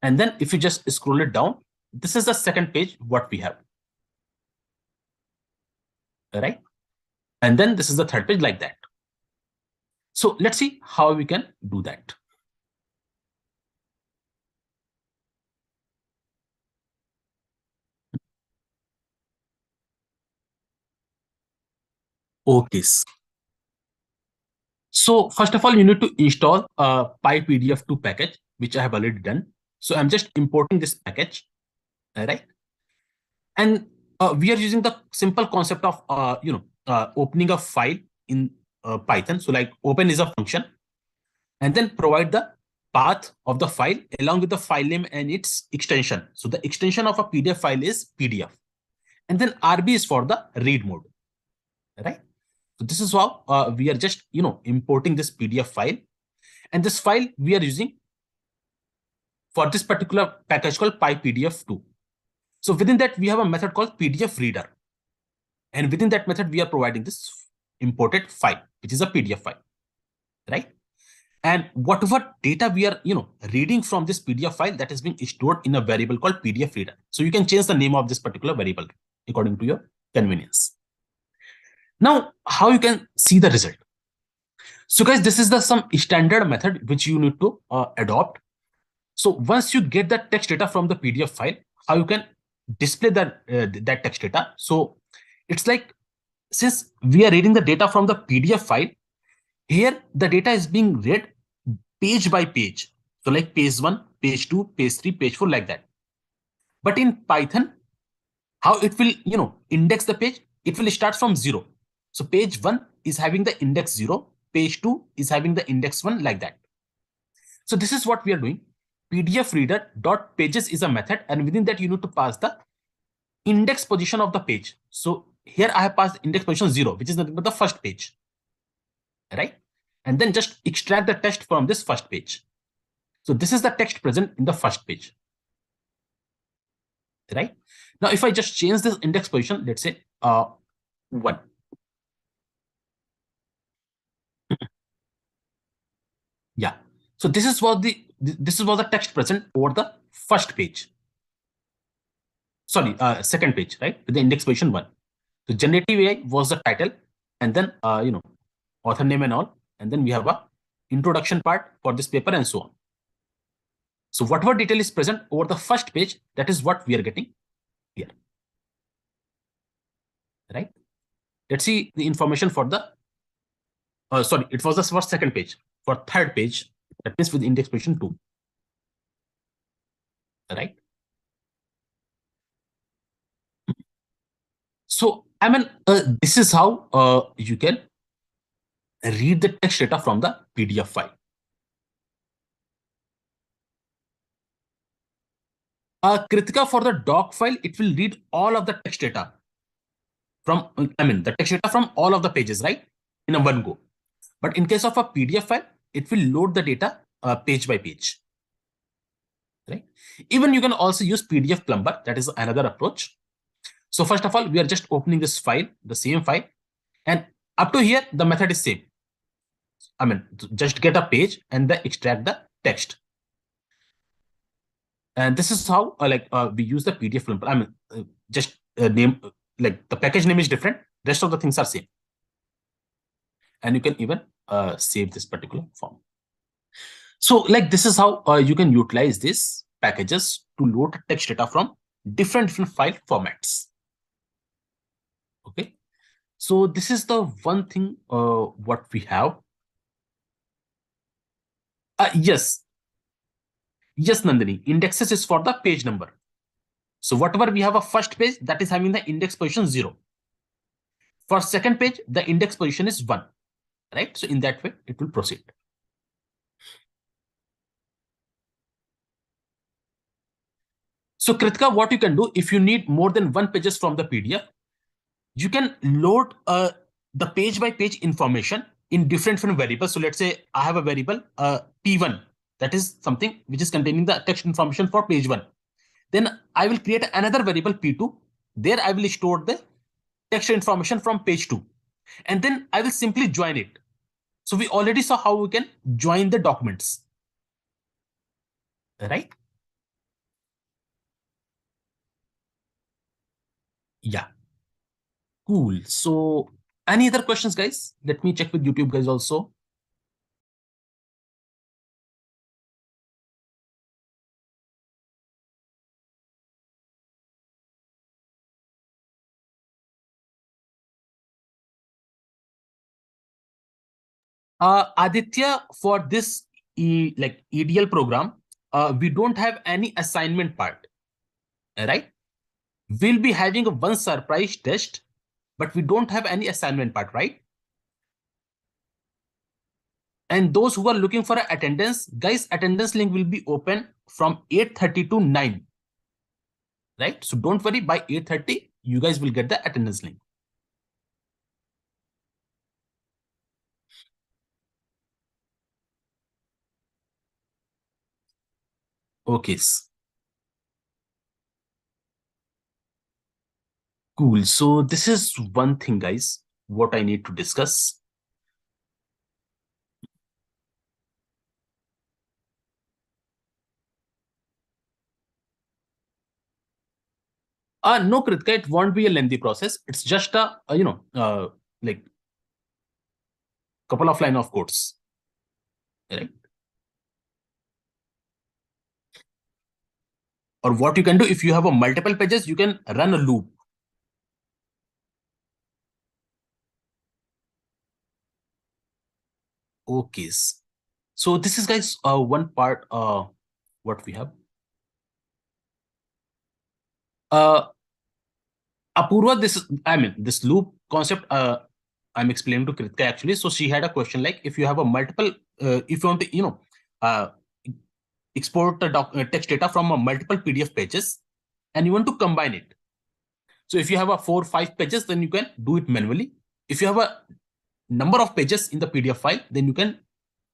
And then if you just scroll it down, this is the second page what we have, right? And then this is the third page, like that. So let's see how we can do that. Okay. So first of all, you need to install a PyPDF2 package, which I have already done. So I'm just importing this package, right? And we are using the simple concept of opening a file in Python. So like open is a function, and then provide the path of the file along with the file name and its extension. So the extension of a PDF file is PDF, and then RB is for the read mode, right? So this is how we are just importing this PDF file, and this file we are using for this particular package called PyPDF2. So within that we have a method called PDF reader, and within that method we are providing this imported file, which is a PDF file, right? And whatever data we are reading from this PDF file, that is being stored in a variable called PDF reader. So you can change the name of this particular variable according to your convenience. Now, how you can see the result? So guys, this is the some standard method which you need to adopt. So once you get the text data from the PDF file, how you can display that text data? So it's like, since we are reading the data from the PDF file, here the data is being read page by page. So like page 1, page 2, page 3, page 4, like that. But in Python, how it will index the page? It will start from 0. So page 1 is having the index 0, page 2 is having the index 1, like that. So this is what we are doing. PDF reader dot pages is a method, and within that you need to pass the index position of the page. So here I have passed index position 0, which is nothing but the first page, right? And then just extract the text from this first page. So this is the text present in the first page, right? Now, if I just change this index position, let's say 1. Yeah. So this is what the text present over the first page. Sorry, second page, right? With the index position 1. So generative AI was the title, and then author name and all, and then we have a introduction part for this paper and so on. So whatever detail is present over the first page, that is what we are getting here, right? Let's see the information for the sorry, it was the for second page. For third page, that means with index position 2, right? So I mean, this is how you can read the text data from the PDF file. Kritika, for the doc file, it will read all of the text data from, the text data from all of the pages, right? In a one go. But in case of a PDF file, it will load the data page by page, right? Even you can also use PDF plumber. That is another approach. So first of all, we are just opening this file, the same file, and up to here, the method is same. Just get a page and then extract the text. And this is how we use the PDF plumber. Just name, like the package name is different. Rest of the things are same. And you can even save this particular form. So like this is how you can utilize these packages to load text data from different file formats. Okay. So this is the one thing what we have. Yes. Yes, Nandini. Indexes is for the page number. So whatever we have a first page, that is having the index position 0. For second page, the index position is 1. Right? So in that way, it will proceed. So Kritika, what you can do, if you need more than 1 pages from the PDF, you can load the page by page information in different variables. So let's say I have a variable P1, that is something which is containing the text information for page 1. Then I will create another variable P2. There I will store the text information from page 2. And then I will simply join it. So we already saw how we can join the documents, right? Yeah. Cool. So any other questions, guys? Let me check with YouTube guys also. Aditya, for this EDL program, we don't have any assignment part, right? We'll be having one surprise test, but we don't have any assignment part, right? And those who are looking for attendance, guys, attendance link will be open from 8:30 to 9, right? So don't worry, by 8:30, you guys will get the attendance link. Okay. Cool. So this is one thing, guys, what I need to discuss. No, Kritika, it won't be a lengthy process. It's just like couple of line of codes, right? Or what you can do, if you have a multiple pages, you can run a loop. Okay. So this is, guys, one part what we have. Apurva, this loop concept I'm explaining to Kritika actually. So she had a question like, if you have a multiple, if you want to, export the text data from a multiple PDF pages and you want to combine it. So if you have a 4 or 5 pages, then you can do it manually. If you have a number of pages in the PDF file, then you can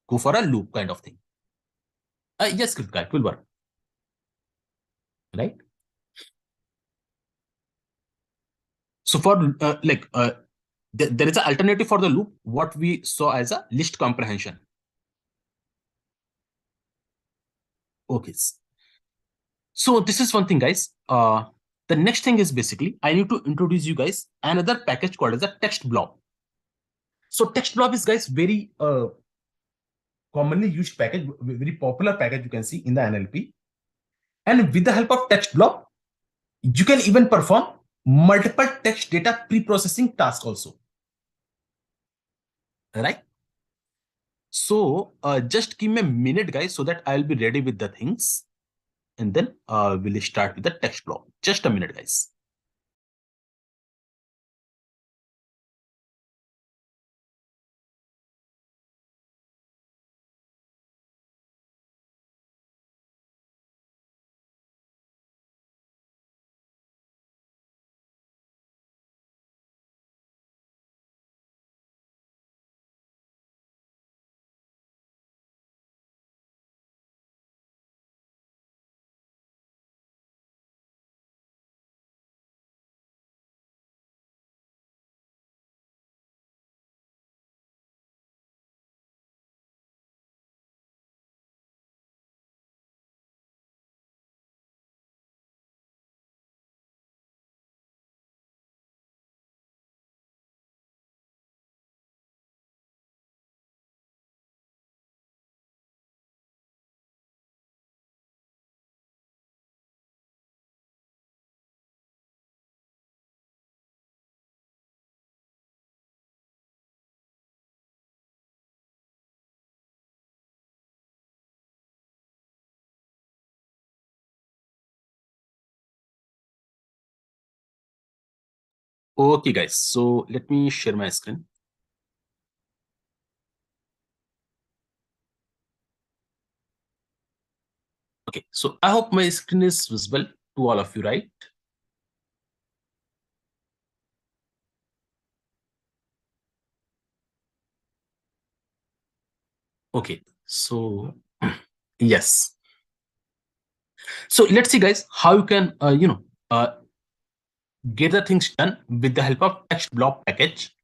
go for a loop kind of thing. Yes, Kritika, it will work. Right? So for there is an alternative for the loop, what we saw as a list comprehension. Okay. So this is one thing, guys. The next thing is basically, I need to introduce you guys another package called as a TextBlob. So TextBlob is, guys, very commonly used package, very popular package you can see in the NLP. And with the help of TextBlob, you can even perform multiple text data pre-processing tasks also. Right? So just give me a minute, guys, so that I'll be ready with the things. And then we'll start with the TextBlob. Just a minute, guys. Okay, guys. So let me share my screen. Okay, so I hope my screen is visible to all of you, right? Okay, so yes. So let's see, guys, how you can get the things done with the help of TextBlob package.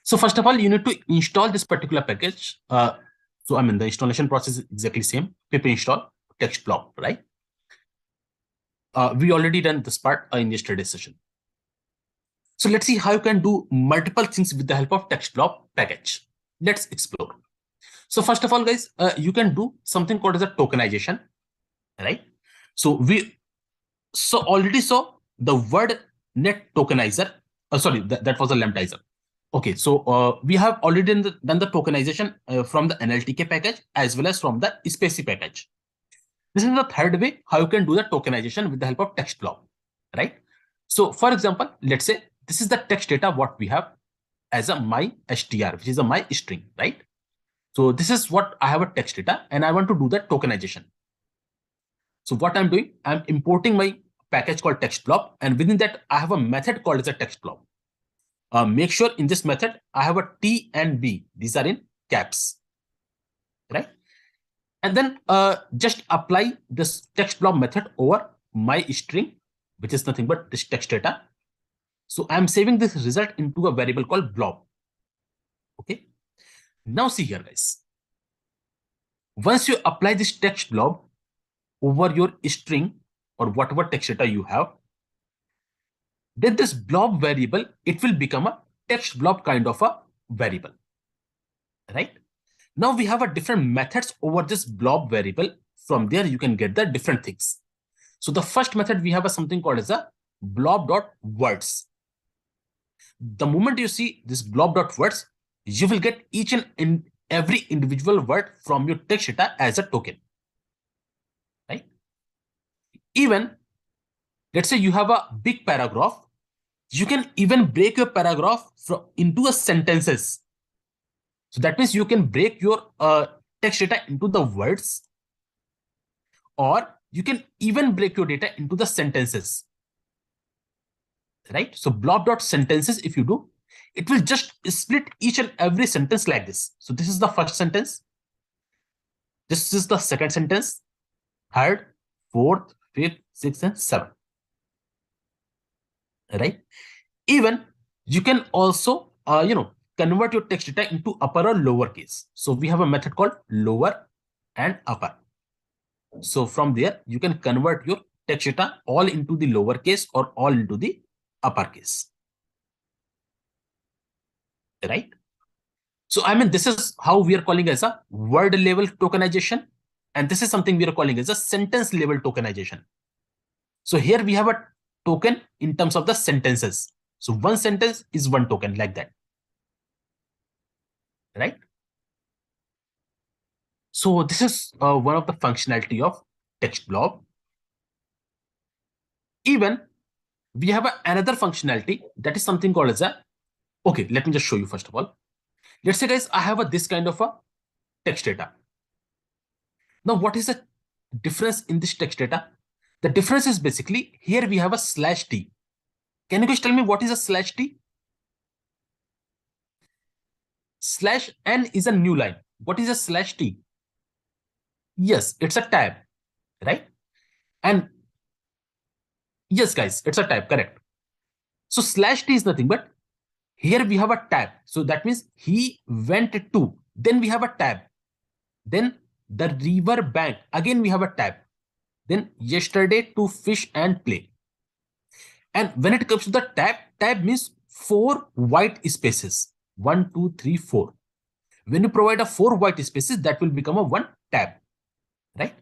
So first of all, you need to install this particular package. So the installation process is exactly same. Pip install TextBlob, right? We already done this part in yesterday's session. So let's see how you can do multiple things with the help of TextBlob package. Let's explore. So first of all, guys, you can do something called as a tokenization, right? So we already saw the word net tokenizer. Sorry, that was a lematizer. Okay, so we have already done the tokenization from the NLTK package as well as from the SPACY package. This is the third way how you can do the tokenization with the help of TextBlob, right? So for example, let's say this is the text data what we have as a my str, which is a my string, right? So this is what I have a text data and I want to do the tokenization. So what I'm doing, I'm importing my package called TextBlob, and within that I have a method called as a TextBlob. Make sure in this method I have a T and B. These are in caps, right? And then just apply this TextBlob method over my string, which is nothing but this text data. So I'm saving this result into a variable called blob. Okay. Now see here, guys. Once you apply this TextBlob over your string or whatever text data you have, then this blob variable, it will become a TextBlob kind of a variable, right? Now we have a different methods over this blob variable. From there, you can get the different things. So the first method we have a something called as a blob.words. The moment you see this blob.words, you will get each and every individual word from your text data as a token, right? Even let's say you have a big paragraph, you can even break your paragraph into a sentences. So that means you can break your text data into the words, or you can even break your data into the sentences, right? So blob.sentences, if you do, it will just split each and every sentence like this. So this is the first sentence. This is the second sentence, third, fourth, fifth, sixth, and seventh, right? Even you can also, convert your text data into upper or lower case. So we have a method called lower and upper. So from there, you can convert your text data all into the lower case or all into the upper case, right? So I mean, this is how we are calling as a word level tokenization. And this is something we are calling as a sentence level tokenization. So here we have a token in terms of the sentences. So one sentence is one token like that, right? So this is one of the functionality of TextBlob. Even we have another functionality that is something called as a, okay, let me just show you first of all. Let's say guys, I have this kind of a text data. Now what is the difference in this text data? The difference is basically here we have a /t. Can you guys tell me what is a /t? /n is a new line. What is a /t? Yes, it's a tab, right? And yes, guys, it's a tab, correct. So /t is nothing but here we have a tab. So that means he went to, then we have a tab. Then the river bank, again we have a tab. Then yesterday to fish and play. And when it comes to the tab means 4 white spaces. 1, 2, 3, 4. When you provide a 4 white spaces, that will become a 1 tab, right?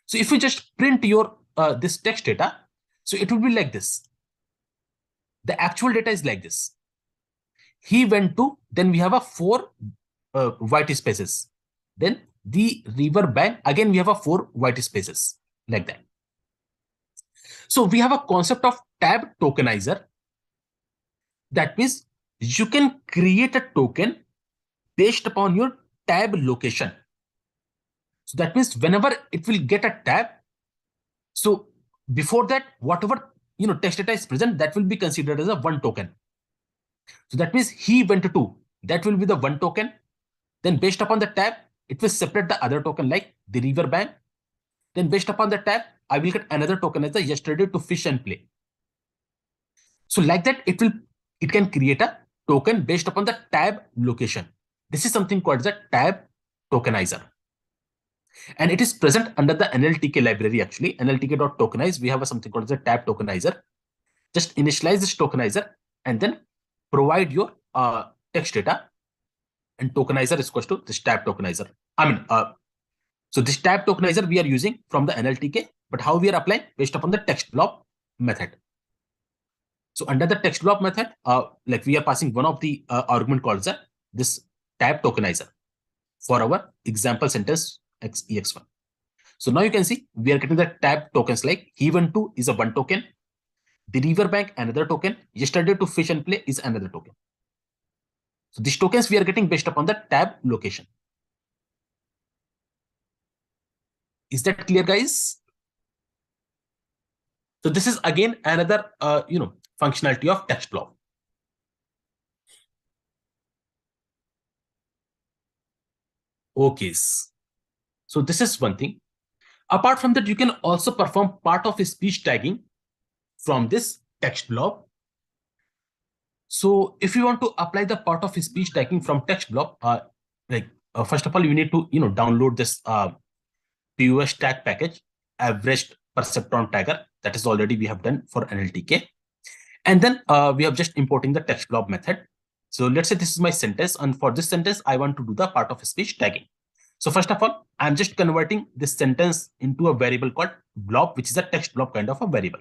So if you just print your this text data, so it will be like this. The actual data is like this. He went to, then we have a 4 white spaces. Then the river bank, again we have a 4 white spaces like that. So we have a concept of tab tokenizer. That means you can create a token based upon your tab location. So that means whenever it will get a tab, so before that, whatever text data is present, that will be considered as a 1 token. So that means he went to, that will be the 1 token. Then based upon the tab, it will separate the other token like the river bank. Then based upon the tab, I will get another token as the yesterday to fish and play. So like that, it can create a token based upon the tab location. This is something called the tab tokenizer. And it is present under the NLTK library actually. NLTK.tokenize, we have something called the tab tokenizer. Just initialize this tokenizer and then provide your text data, and tokenizer is equal to this tab tokenizer. So this tab tokenizer we are using from the NLTK, but how we are applying based upon the TextBlob method. So under the TextBlob method, like we are passing one of the argument called this tab tokenizer for our example sentence ex1. So now you can see we are getting the tab tokens like he12 is a one token, the riverbank another token, yesterday to fish and play is another token. So these tokens we are getting based upon the tab location. Is that clear, guys? So this is again another functionality of TextBlob. Okay, so this is one thing. Apart from that, you can also perform part of speech tagging from this TextBlob. So if you want to apply the part of speech tagging from TextBlob, first of all, you need to download this POS tag package, averaged perceptron tagger. That is already we have done for NLTK. And then we have just importing the TextBlob method. So let's say this is my sentence, and for this sentence, I want to do the part of speech tagging. So first of all, I'm just converting this sentence into a variable called blob, which is a text blob kind of a variable,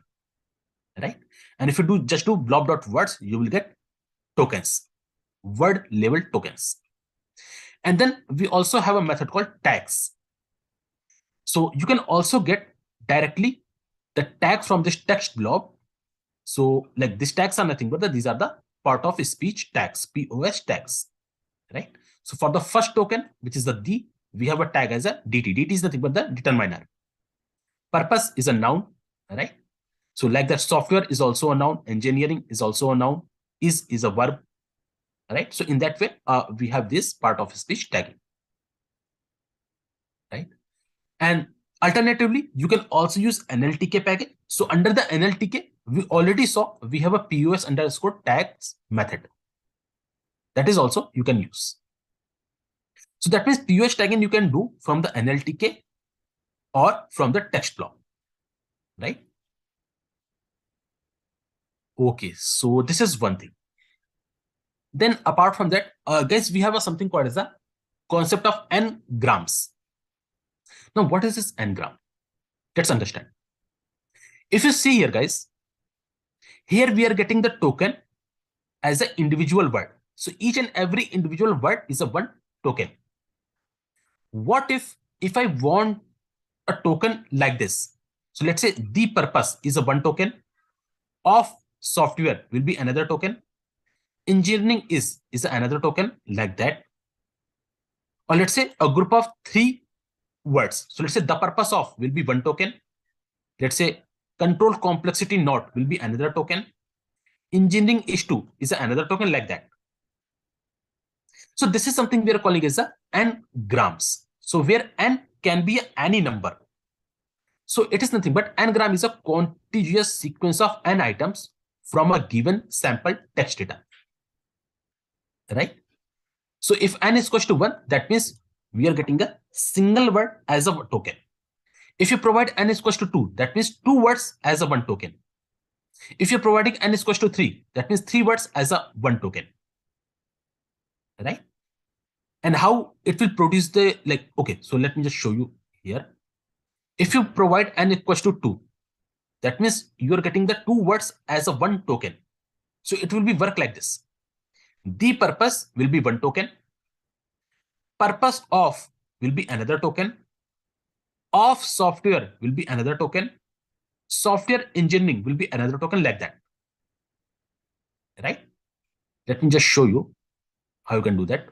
right? And if you just do blob.words, you will get tokens, word level tokens. And then we also have a method called tags. So you can also get directly the tag from this text blob. So like these tags are nothing but these are the part of speech tags, POS tags, right? So for the first token, which is the D, we have a tag as a DT. DT is nothing but the determiner. Purpose is a noun, right? So like that, software is also a noun, engineering is also a noun, is a verb, right? So in that way, we have this part of speech tagging, right? And alternatively, you can also use NLTK package. So under the NLTK, we already saw we have a POS underscore tags method. That is also you can use. So that means POS tagging you can do from the NLTK or from the TextBlob, right? Okay, so this is one thing. Then apart from that, guys, we have something called as the concept of n-grams. Now, what is this n-gram? Let's understand. If you see here, guys, here we are getting the token as an individual word. So each and every individual word is a one token. What if I want a token like this? So let's say the purpose is a one token, of software will be another token, engineering is another token, like that. Or let's say a group of 3 words. So let's say the purpose of will be one token. Let's say control complexity not will be another token. Engineering is2 is another token, like that. So this is something we are calling as n-grams. So where n can be any number. So it is nothing but n-gram is a contiguous sequence of n items from a given sample text data, right? So if n is equals to 1, that means we are getting a single word as a token. If you provide n is equals to 2, that means 2 words as a one token. If you're providing n is equals to 3, that means 3 words as a one token, right? And how it will produce the, like, okay, so let me just show you here. If you provide n equals to 2, that means you're getting the 2 words as a one token. So it will be work like this. The purpose will be one token. Purpose of will be another token. Of software will be another token. Software engineering will be another token, like that, right? Let me just show you how you can do that.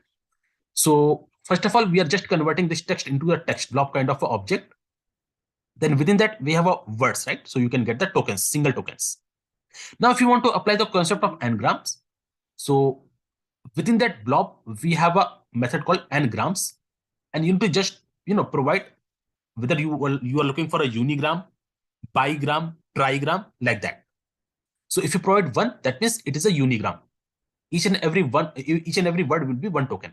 So first of all, we are just converting this text into a text blob kind of a object. Then within that, we have a words, right? So you can get the tokens, single tokens. Now, if you want to apply the concept of n-grams, so within that blob, we have a method called n-grams, and you need to just provide whether you are looking for a unigram, bigram, trigram, like that. So if you provide 1, that means it is a unigram. Each and every word will be one token.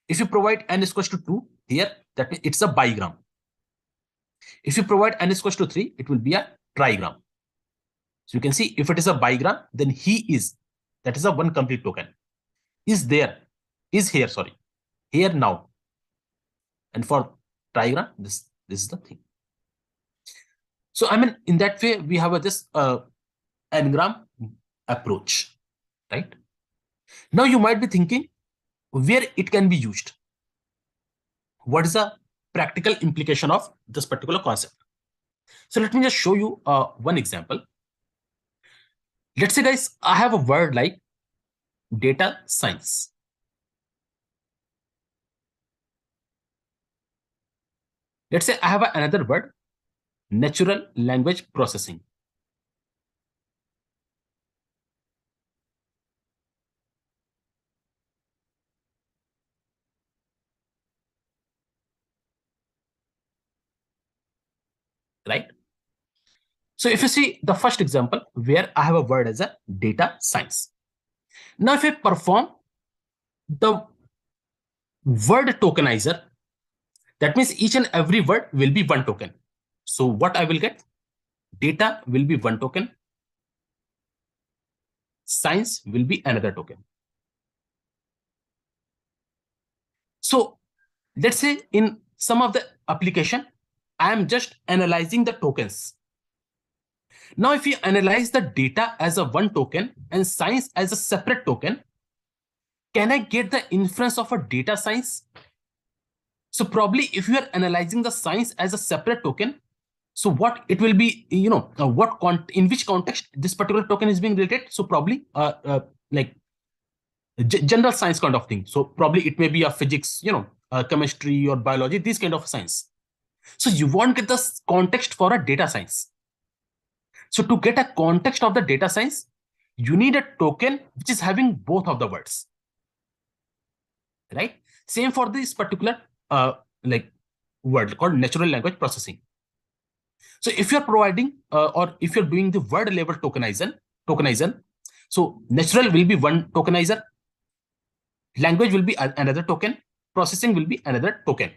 If you provide n is equals to 2 here, that means it's a bigram. If you provide n is equals to 3, it will be a trigram. So you can see if it is a bigram, then that is a one complete token. Is here, sorry, here now. And for trigram, this is the thing. So I mean, in that way, we have this n-gram approach, right? Now you might be thinking where it can be used. What is the practical implication of this particular concept? So let me just show you one example. Let's say, guys, I have a word like data science. Let's say I have another word, natural language processing. Right? So if you see the first example where I have a word as a data science. Now if I perform the word tokenizer, that means each and every word will be one token. So what I will get? Data will be one token. Science will be another token. So let's say in some of the application, I am just analyzing the tokens. Now, if you analyze the data as a one token and science as a separate token, can I get the inference of a data science? So probably if you are analyzing the science as a separate token, so what it will be, in which context this particular token is being related? So probably like general science kind of thing. So probably it may be a physics, chemistry or biology, these kind of science. So you won't get the context for a data science. So to get a context of the data science, you need a token which is having both of the words, right? Same for this particular word called natural language processing. So if you're providing or if you're doing the word level tokenization, so natural will be one tokenizer, language will be another token, processing will be another token.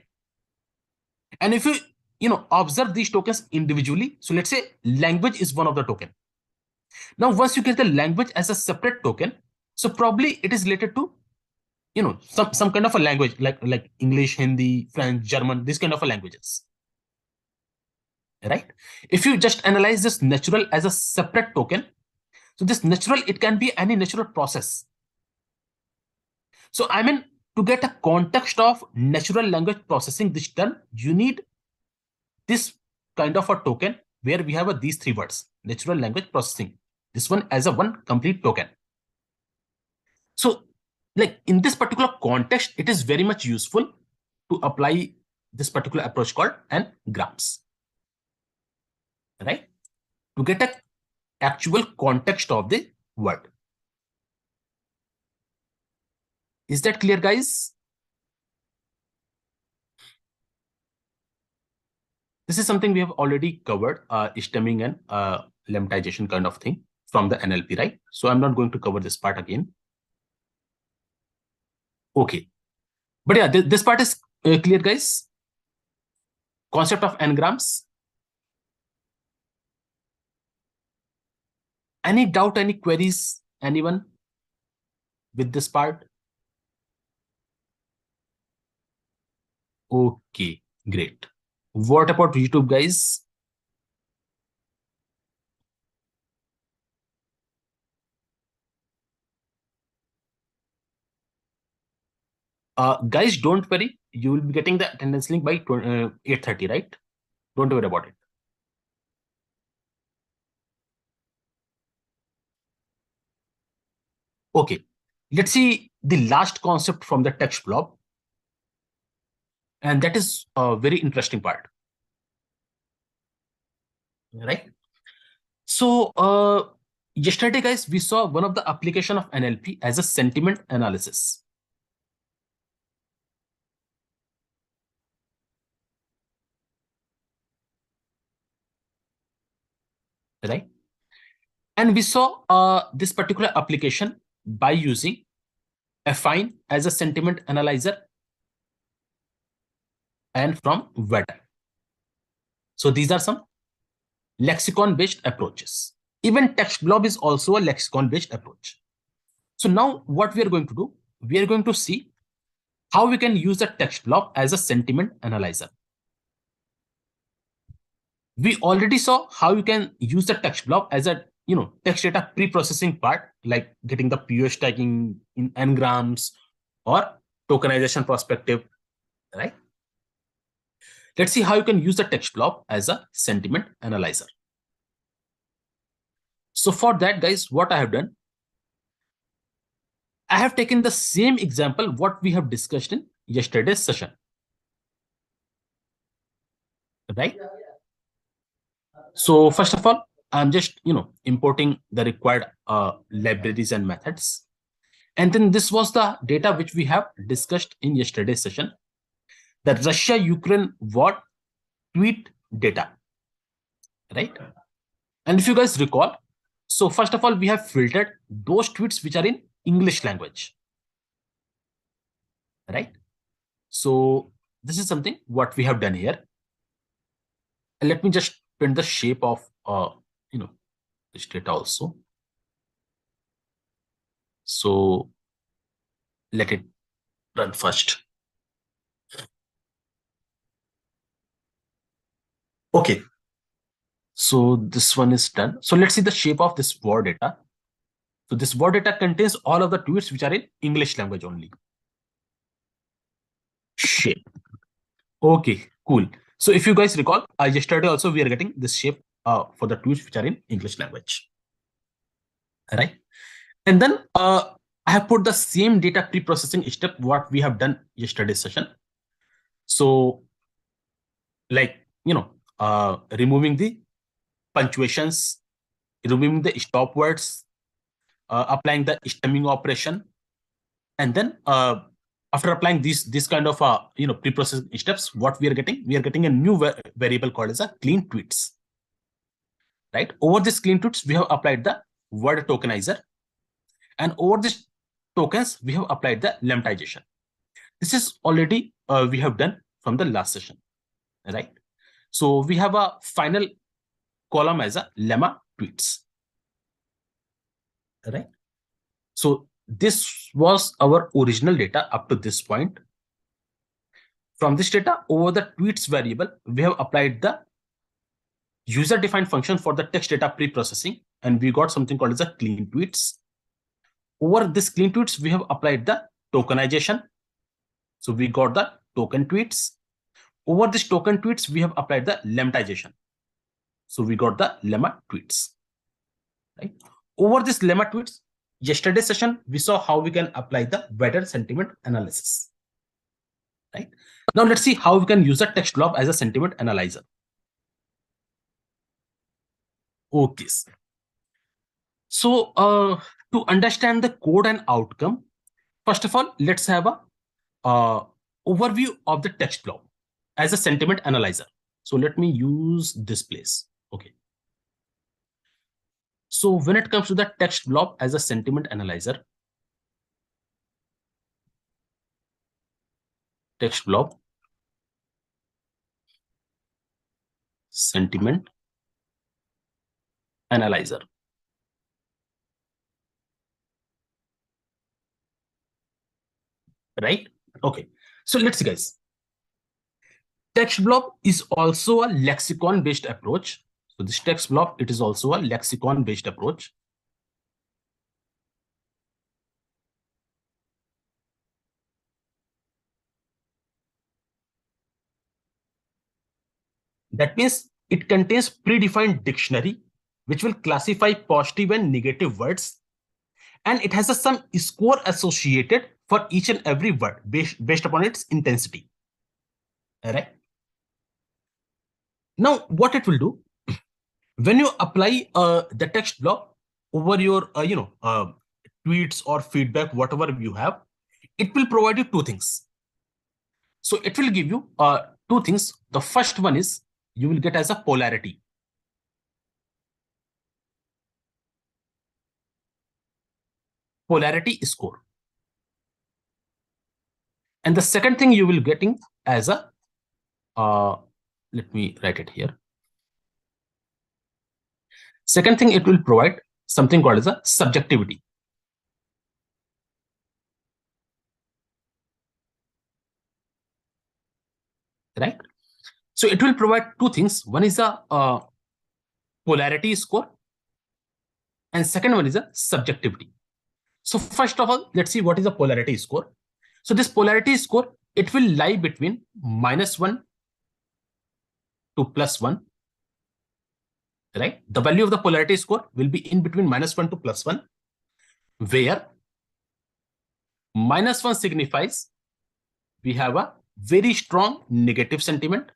And if you observe these tokens individually, so let's say language is one of the token. Now, once you get the language as a separate token, so probably it is related to, some kind of a language like English, Hindi, French, German, this kind of a languages, right? If you just analyze this natural as a separate token, so this natural, it can be any natural process. So I mean, to get a context of natural language processing this term, you need this kind of a token where we have these three words, natural language processing. This one as a one complete token. So like in this particular context, it is very much useful to apply this particular approach called n-grams, right? To get an actual context of the word. Is that clear, guys? This is something we have already covered, stemming and lemmatization kind of thing from the NLP, right? So I'm not going to cover this part again. Okay. But yeah, this part is clear, guys. Concept of n-grams. Any doubt, any queries, anyone with this part? Okay, great. What about YouTube, guys? Guys, don't worry. You will be getting the attendance link by 8:30, right? Don't worry about it. Okay, let's see the last concept from the TextBlob. And that is a very interesting part, right? So yesterday, guys, we saw one of the application of NLP as a sentiment analysis. Right? And we saw this particular application by using affine as a sentiment analyzer and from Weta. So these are some lexicon-based approaches. Even TextBlob is also a lexicon-based approach. So now what we are going to do, we are going to see how we can use the TextBlob as a sentiment analyzer. We already saw how you can use the TextBlob as a text data pre-processing part, like getting the POS tagging in n-grams or tokenization perspective, right? Let's see how you can use the TextBlob as a sentiment analyzer. So for that, guys, what I have done, I have taken the same example what we have discussed in yesterday's session, right? So first of all, I'm just importing the required libraries and methods, and then this was the data which we have discussed in yesterday's session, the Russia-Ukraine war tweet data, right? And if you guys recall, so first of all, we have filtered those tweets which are in English language, right? So this is something what we have done here. And let me just print the shape of this data also. So let it run first. Okay. So this one is done. So let's see the shape of this war data. So this war data contains all of the tweets which are in English language only. Shape. Okay, cool. So if you guys recall, yesterday also we are getting this shape for the tweets which are in English language, right? And then I have put the same data pre-processing step what we have done yesterday's session. So like, removing the punctuations, removing the stop words, applying the stemming operation, and then after applying this kind of pre-processing steps, what we are getting a new variable called as a clean tweets, right? Over this clean tweets, we have applied the word tokenizer, and over this tokens, we have applied the lemmatization. This is already we have done from the last session, right? So we have a final column as a lemma tweets, right? So this was our original data up to this point. From this data, over the tweets variable, we have applied the user-defined function for the text data pre-processing, and we got something called as a clean tweets. Over this clean tweets, we have applied the tokenization. So we got the token tweets. Over this token tweets, we have applied the lemmatization. So we got the lemma tweets, right? Over this lemma tweets, yesterday's session, we saw how we can apply the better sentiment analysis, right? Now let's see how we can use the TextBlob as a sentiment analyzer. Okay. So to understand the code and outcome, first of all, let's have a overview of the TextBlob as a sentiment analyzer. So let me use this place. Okay. So when it comes to the TextBlob as a sentiment analyzer, TextBlob sentiment analyzer, right? Okay. So let's see, guys. TextBlob is also a lexicon-based approach. So this TextBlob, it is also a lexicon-based approach. That means it contains predefined dictionary, which will classify positive and negative words. And it has some score associated for each and every word based upon its intensity. All right. Now, what it will do, when you apply the TextBlob over your, tweets or feedback, whatever you have, it will provide you two things. So it will give you two things. The first one is you will get as a polarity. Polarity score. And the second thing you will getting as a, let me write it here. Second thing, it will provide something called as a subjectivity. Right? So it will provide two things. One is a polarity score, and second one is a subjectivity. So first of all, let's see what is the polarity score. So this polarity score, it will lie between -1 to +1, right? The value of the polarity score will be in between -1 to +1, where -1 signifies we have a very strong negative sentiment.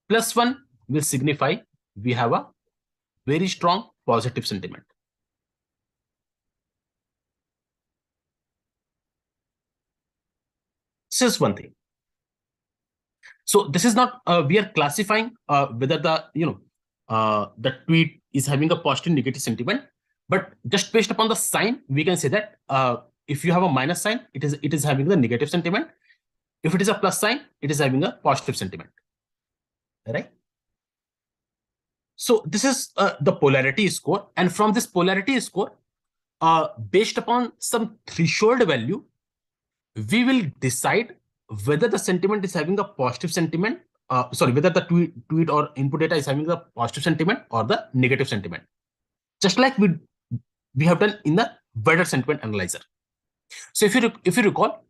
+1 will signify we have a very strong positive sentiment. This is one thing. So this is not we are classifying whether the tweet is having a positive negative sentiment, but just based upon the sign we can say that if you have a minus sign, it is having the negative sentiment. If it is a plus sign, it is having a positive sentiment, right? So this is the polarity score, and from this polarity score, based upon some threshold value, we will decide whether the sentiment is having a positive sentiment, whether the tweet or input data is having the positive sentiment or the negative sentiment. Just like we have done in the weather sentiment analyzer. So if you recall,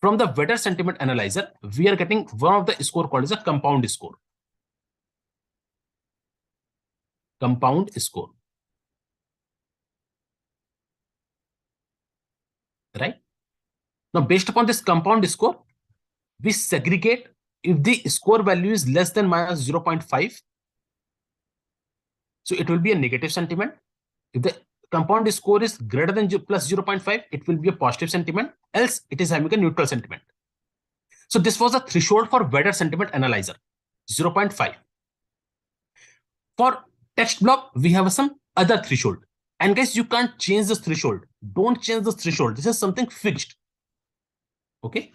from the weather sentiment analyzer, we are getting one of the score called as a compound score. Compound score. Right? Now, based upon this compound score, we segregate if the score value is less than -0.5. So it will be a negative sentiment. If the compound score is greater than +0.5, it will be a positive sentiment. Else, it is having a neutral sentiment. So this was a threshold for weather sentiment analyzer, 0.5. For TextBlob, we have some other threshold. And guys, you can't change this threshold. Don't change this threshold. This is something fixed. Okay.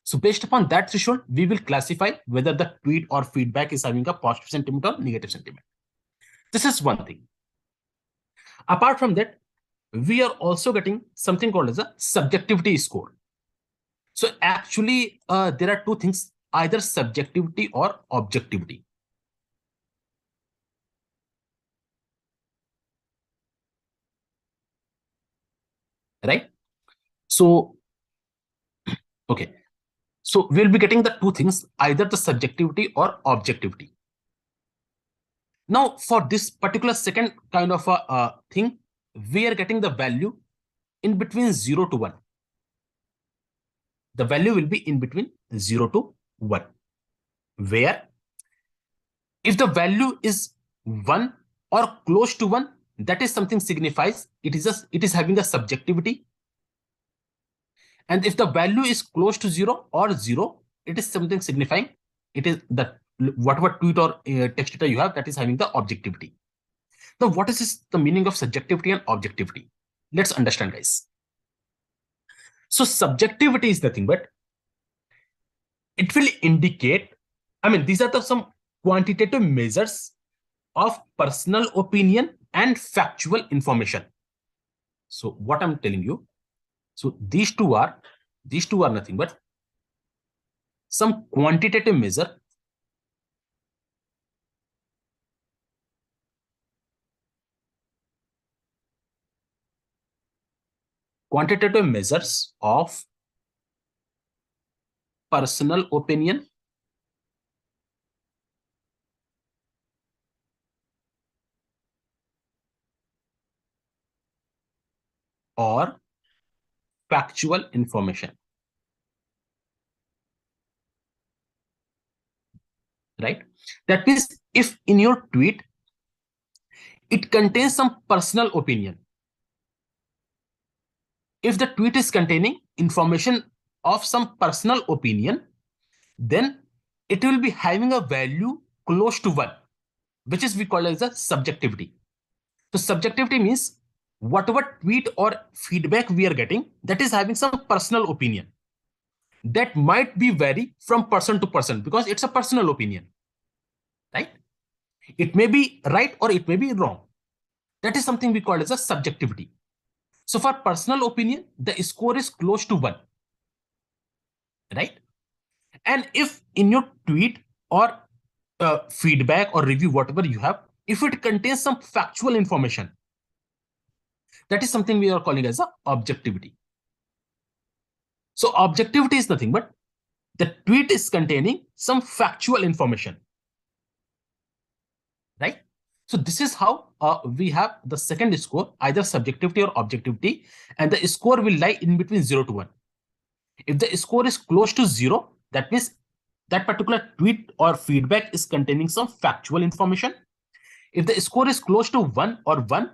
So based upon that threshold, we will classify whether the tweet or feedback is having a positive sentiment or negative sentiment. This is one thing. Apart from that, we are also getting something called as a subjectivity score. So actually, there are two things, either subjectivity or objectivity. Right? So, okay. So we'll be getting the two things, either the subjectivity or objectivity. Now, for this particular second kind of a thing, we are getting the value in between 0 to 1. The value will be in between 0 to 1, where if the value is 1 or close to 1, that is something signifies it is having a subjectivity. And if the value is close to 0 or 0, it is something signifying it is that whatever tweet or text data you have, that is having the objectivity. Now, what is the meaning of subjectivity and objectivity? Let's understand, guys. So subjectivity is nothing but it will indicate, these are some quantitative measures of personal opinion and factual information. So what I'm telling you, so these two are nothing but some quantitative measure quantitative measures of personal opinion or factual information. Right? That means if in your tweet it contains some personal opinion, if the tweet is containing information of some personal opinion, then it will be having a value close to 1, which is we call as a subjectivity. So subjectivity means whatever tweet or feedback we are getting, that is having some personal opinion. That might be vary from person to person because it's a personal opinion, right? It may be right or it may be wrong. That is something we call as a subjectivity. So for personal opinion, the score is close to 1, right? And if in your tweet or feedback or review, whatever you have, if it contains some factual information, that is something we are calling as a objectivity. So objectivity is nothing but the tweet is containing some factual information, right? So this is how we have the second score, either subjectivity or objectivity, and the score will lie in between 0 to 1. If the score is close to 0, that means that particular tweet or feedback is containing some factual information. If the score is close to 1 or 1,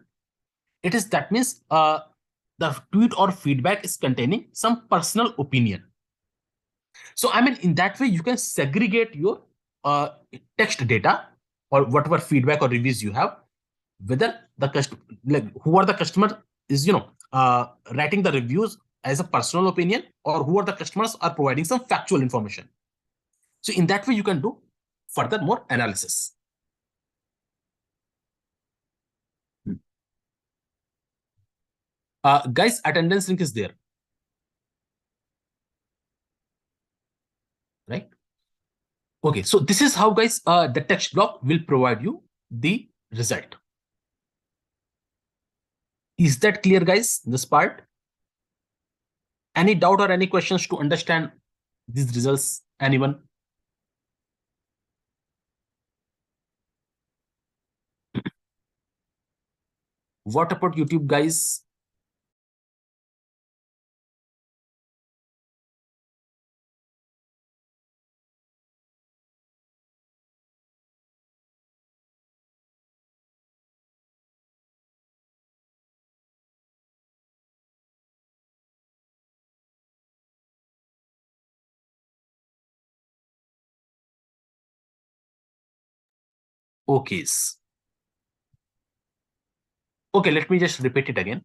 that means the tweet or feedback is containing some personal opinion. So I mean, in that way, you can segregate your text data or whatever feedback or reviews you have, whether the customer, like who are the customer is writing the reviews as a personal opinion, or who are the customers are providing some factual information. So in that way, you can do further more analysis. Guys, attendance link is there, right? Okay, so this is how, guys, the TextBlob will provide you the result. Is that clear, guys, this part? Any doubt or any questions to understand these results? Anyone? What about YouTube, guys? Okay. Okay, let me just repeat it again.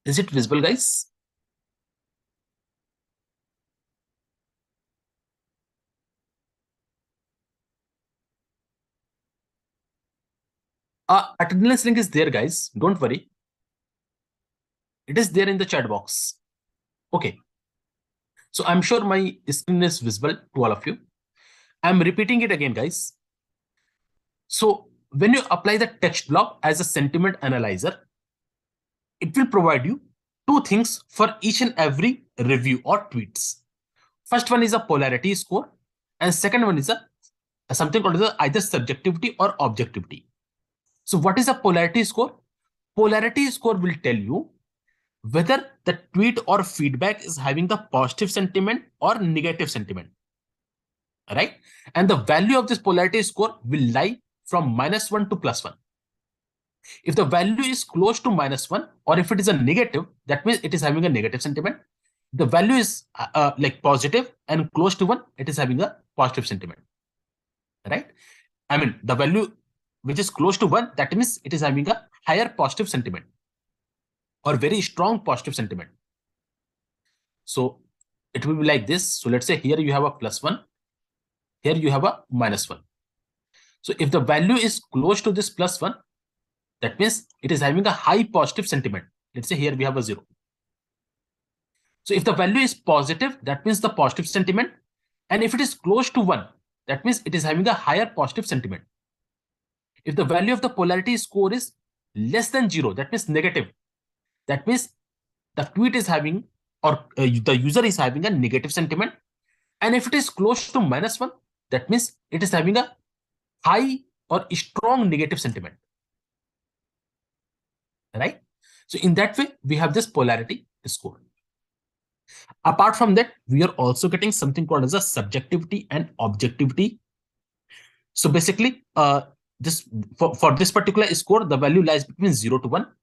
Is it visible, guys? Attendance link is there, guys. Don't worry. It is there in the chat box. Okay. So I'm sure my screen is visible to all of you. I'm repeating it again, guys. So when you apply the TextBlob as a sentiment analyzer, it will provide you two things for each and every review or tweets. First one is a polarity score, and second one is a something called either subjectivity or objectivity. So what is a polarity score? Polarity score will tell you whether the tweet or feedback is having the positive sentiment or negative sentiment, right? And the value of this polarity score will lie from -1 to +1. If the value is close to -1, or if it is a negative, that means it is having a negative sentiment. The value is like positive and close to 1, it is having a positive sentiment, right? I mean, the value which is close to 1, that means it is having a higher positive sentiment or very strong positive sentiment. So it will be like this. So let's say here you have a +1, here you have a -1. So if the value is close to this +1, that means it is having a high positive sentiment. Let's say here we have a 0. So if the value is positive, that means the positive sentiment. And if it is close to 1, that means it is having a higher positive sentiment. If the value of the polarity score is less than 0, that means negative. That means the tweet is having, or the user is having a negative sentiment. And if it is close to -1, that means it is having a high or strong negative sentiment, right? So in that way, we have this polarity score. Apart from that, we are also getting something called as a subjectivity and objectivity. So basically, this for this particular score, the value lies between 0 to 1.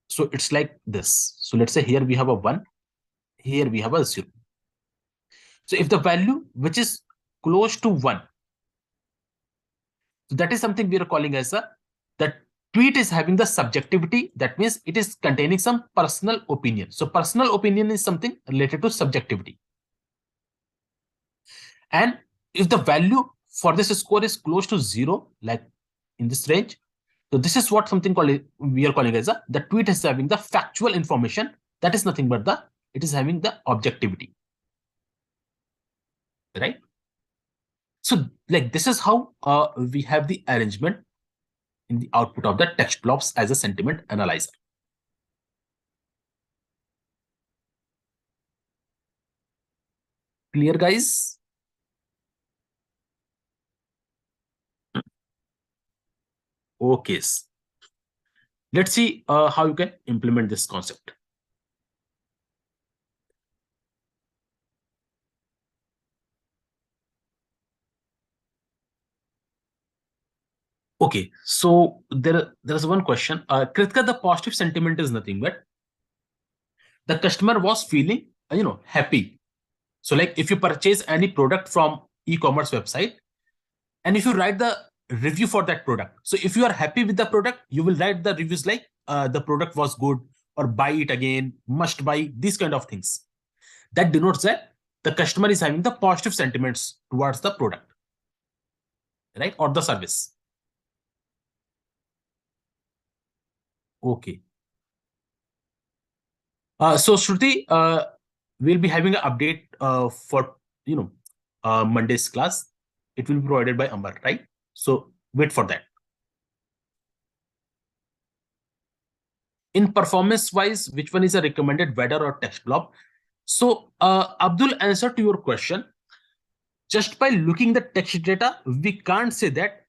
So it's like this. So let's say here we have a 1, here we have a 0. So if the value which is close to 1, so that is something we are calling as a that tweet is having the subjectivity, that means it is containing some personal opinion. So personal opinion is something related to subjectivity. And if the value for this score is close to 0, like in this range, so this is what something called we are calling as the tweet is having the factual information. That is nothing but it is having the objectivity, right? So like this is how we have the arrangement in the output of the text blobs as a sentiment analyzer. Clear, guys? Okay. Let's see how you can implement this concept. Okay, so there's one question. Kritika, the positive sentiment is nothing but the customer was feeling, happy. So like if you purchase any product from e-commerce website, and if you write the review for that product, so if you are happy with the product, you will write the reviews like the product was good, or buy it again, must buy, these kind of things. That denotes that the customer is having the positive sentiments towards the product, right, or the service. Okay. So Shruti, we'll be having an update for Monday's class. It will be provided by Amber, right? So wait for that. In performance wise, which one is a recommended, Weather or TextBlob? So Abdul, answer to your question. Just by looking the text data, we can't say that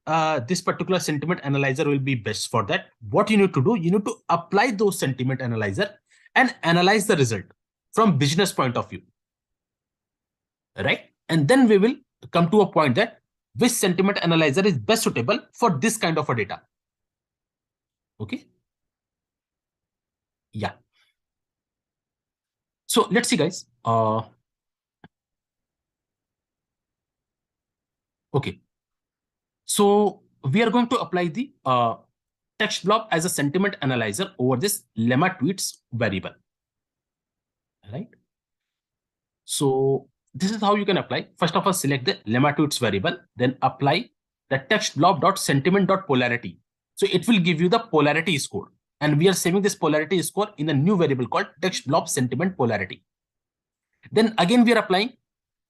this particular sentiment analyzer will be best for that. What you need to do, you need to apply those sentiment analyzer and analyze the result from business point of view, right? And then we will come to a point that which sentiment analyzer is best suitable for this kind of a data. Okay. Yeah. So let's see, guys. Okay. So we are going to apply the TextBlob as a sentiment analyzer over this lemma tweets variable, right? So this is how you can apply. First of all, select the lemma tweets variable, then apply the TextBlob.sentiment.polarity. So it will give you the polarity score, and we are saving this polarity score in a new variable called TextBlob sentiment polarity. Then again we are applying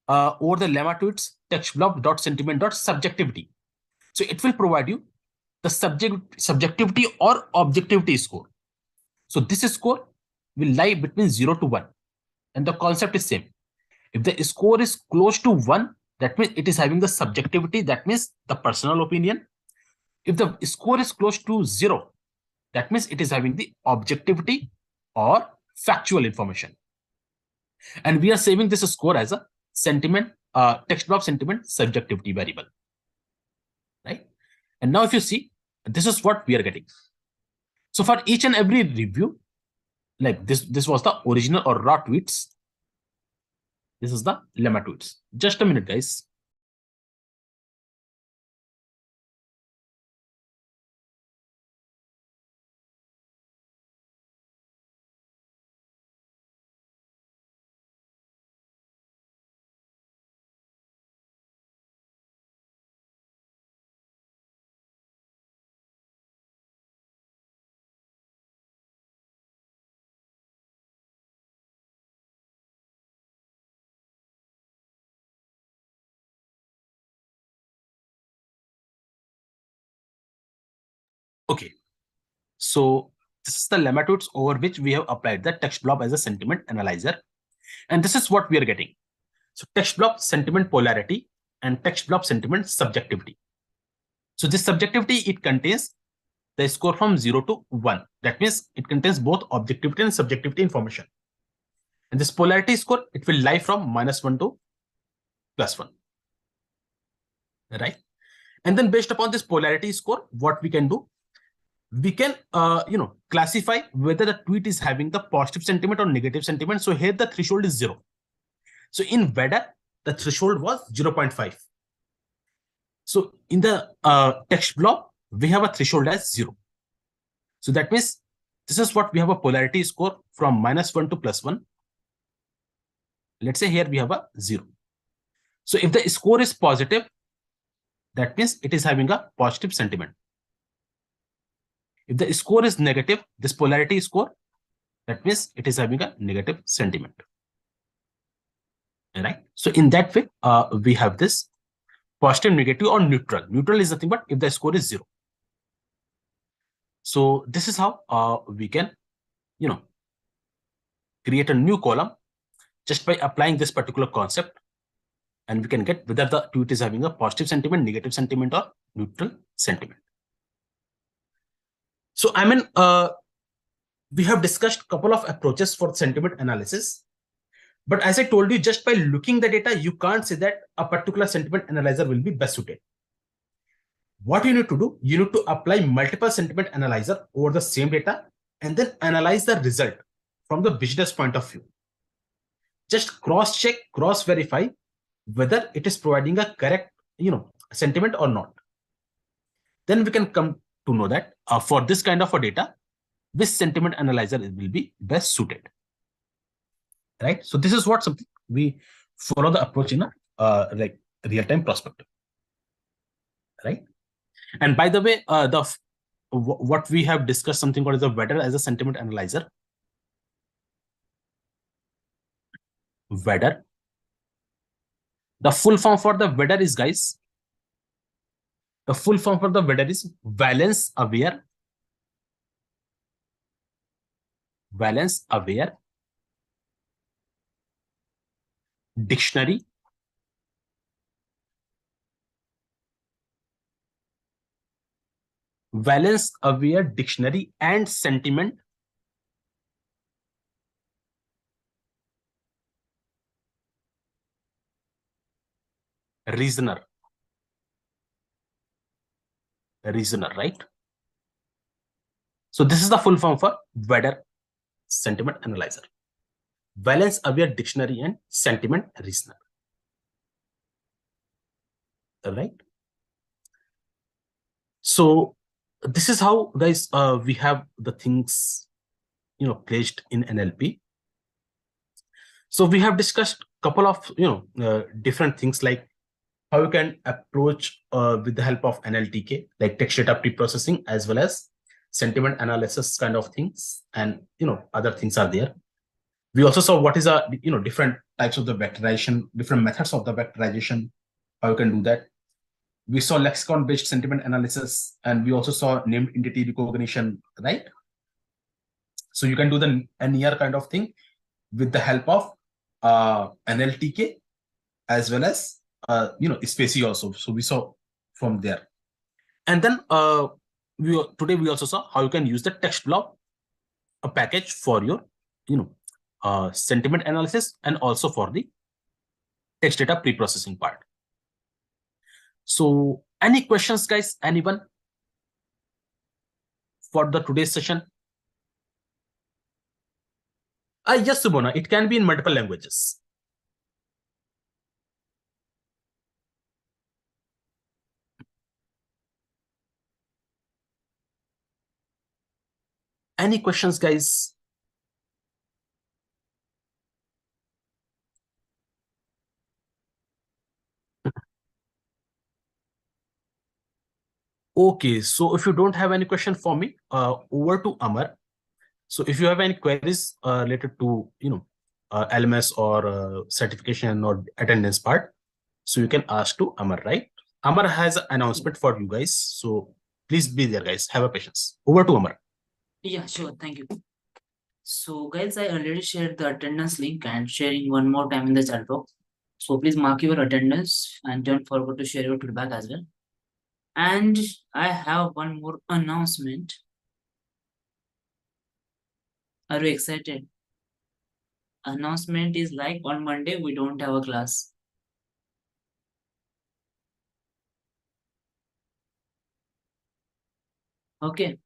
over the lemma tweets TextBlob.sentiment.subjectivity. So it will provide you the subjectivity or objectivity score. So this score will lie between 0 to 1, and the concept is same. If the score is close to 1, that means it is having the subjectivity, that means the personal opinion. If the score is close to 0, that means it is having the objectivity or factual information. And we are saving this score as a sentiment, TextBlob sentiment subjectivity variable, right? And now if you see, this is what we are getting. So for each and every review, like this was the original or raw tweets. This is the lemma tweets. Just a minute, guys. Okay, so this is the lemma tweets over which we have applied the TextBlob as a sentiment analyzer, and this is what we are getting. So TextBlob sentiment polarity and TextBlob sentiment subjectivity. So this subjectivity, it contains the score from 0 to 1. That means it contains both objectivity and subjectivity information. And this polarity score, it will lie from -1 to +1, right? And then based upon this polarity score, what we can do, we can classify whether the tweet is having the positive sentiment or negative sentiment. So here the threshold is 0. So in weather, the threshold was 0.5. So in the TextBlob, we have a threshold as 0. So that means this is what we have a polarity score from -1 to +1. Let's say here we have a 0. So if the score is positive, that means it is having a positive sentiment. If the score is negative, this polarity score, that means it is having a negative sentiment. Right? So in that way, we have this positive, negative, or neutral. Neutral is nothing but if the score is 0. So this is how we can, create a new column just by applying this particular concept, and we can get whether the tweet is having a positive sentiment, negative sentiment, or neutral sentiment. So I mean, we have discussed a couple of approaches for sentiment analysis. But as I told you, just by looking the data, you can't say that a particular sentiment analyzer will be best suited. What you need to do, you need to apply multiple sentiment analyzer over the same data and then analyze the result from the business point of view. Just cross-check, cross-verify whether it is providing a correct, sentiment or not. Then we can come to know that for this kind of a data, which sentiment analyzer will be best suited. Right? So this is what something we follow the approach in a like real-time perspective. Right? And by the way, what we have discussed something called as a WEDR as a sentiment analyzer. WEDR. The full form for the WEDR is, guys, the full form for the WEDR is valence aware dictionary and sentiment reasoner, right? So this is the full form for WEDR sentiment analyzer. Valence aware dictionary and sentiment reasoner. Right? So this is how, guys, we have the things, placed in NLP. So we have discussed a couple of, different things like how you can approach with the help of NLTK, like text data pre-processing, as well as sentiment analysis kind of things, and other things are there. We also saw what is a different types of the vectorization, different methods of the vectorization, how you can do that. We saw lexicon-based sentiment analysis, and we also saw named entity recognition, right? So you can do the NER kind of thing with the help of NLTK as well as Spacey also. So we saw from there, and then today we also saw how you can use the TextBlob, a package for your sentiment analysis and also for the text data pre-processing part. So any questions, guys? Anyone for the today's session? Yes, Subhona, it can be in multiple languages. Any questions, guys? Okay, so if you don't have any question for me, over to Amar. So if you have any queries related to LMS or certification or attendance part, so you can ask to Amar, right? Amar has an announcement for you guys, so please be there, guys. Have a patience. Over to Amar. Yeah, sure. Thank you. So, guys, I already shared the attendance link and sharing one more time in the chat box. So please mark your attendance and don't forget to share your feedback as well. And I have one more announcement. Are you excited? Announcement is like on Monday we don't have a class. Okay.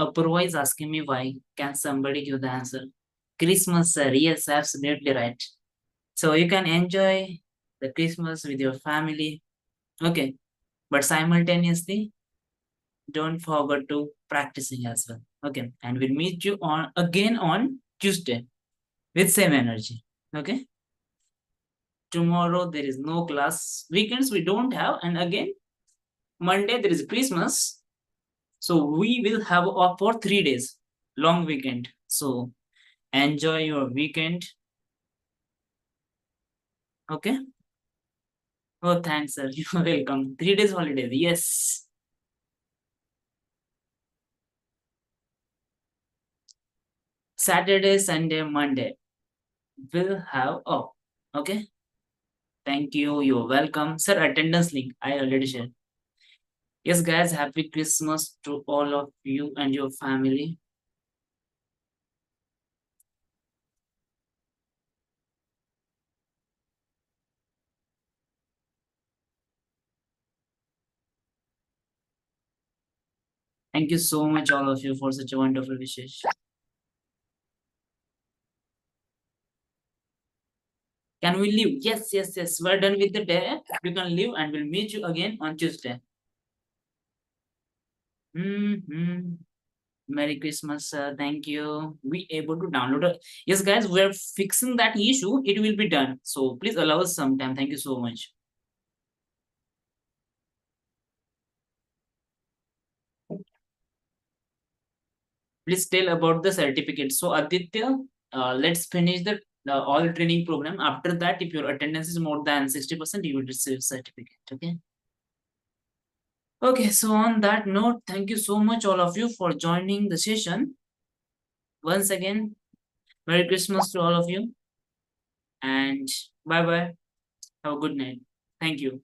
Apurva is asking me why. Can somebody give the answer? Christmas, sir. Yes, absolutely right. So you can enjoy the Christmas with your family. Okay. But simultaneously, don't forget to practicing as well. Okay, and we'll meet you on again on Tuesday with same energy. Okay, tomorrow there is no class. Weekends we don't have, and again Monday there is Christmas, so we will have off for 3 days, long weekend. So enjoy your weekend. Okay. Oh, thanks, sir. You're welcome. 3 days holidays. Yes. Saturday, Sunday, Monday will have off. Okay. Thank you. You're welcome. Sir, attendance link. I already shared. Yes, guys. Happy Christmas to all of you and your family. Thank you so much, all of you, for such a wonderful wishes. Can we leave? Yes, yes, yes. We're done with the day. You can leave and we'll meet you again on Tuesday. Merry Christmas, sir. Thank you. We able to download it. Yes, guys, we're fixing that issue. It will be done. So please allow us some time. Thank you so much. Please tell about the certificate. So Aditya, let's finish the all training program. After that, if your attendance is more than 60%, you will receive certificate. Okay. Okay, so on that note, thank you so much, all of you, for joining the session. Once again, Merry Christmas to all of you, and bye bye. Have a good night. Thank you.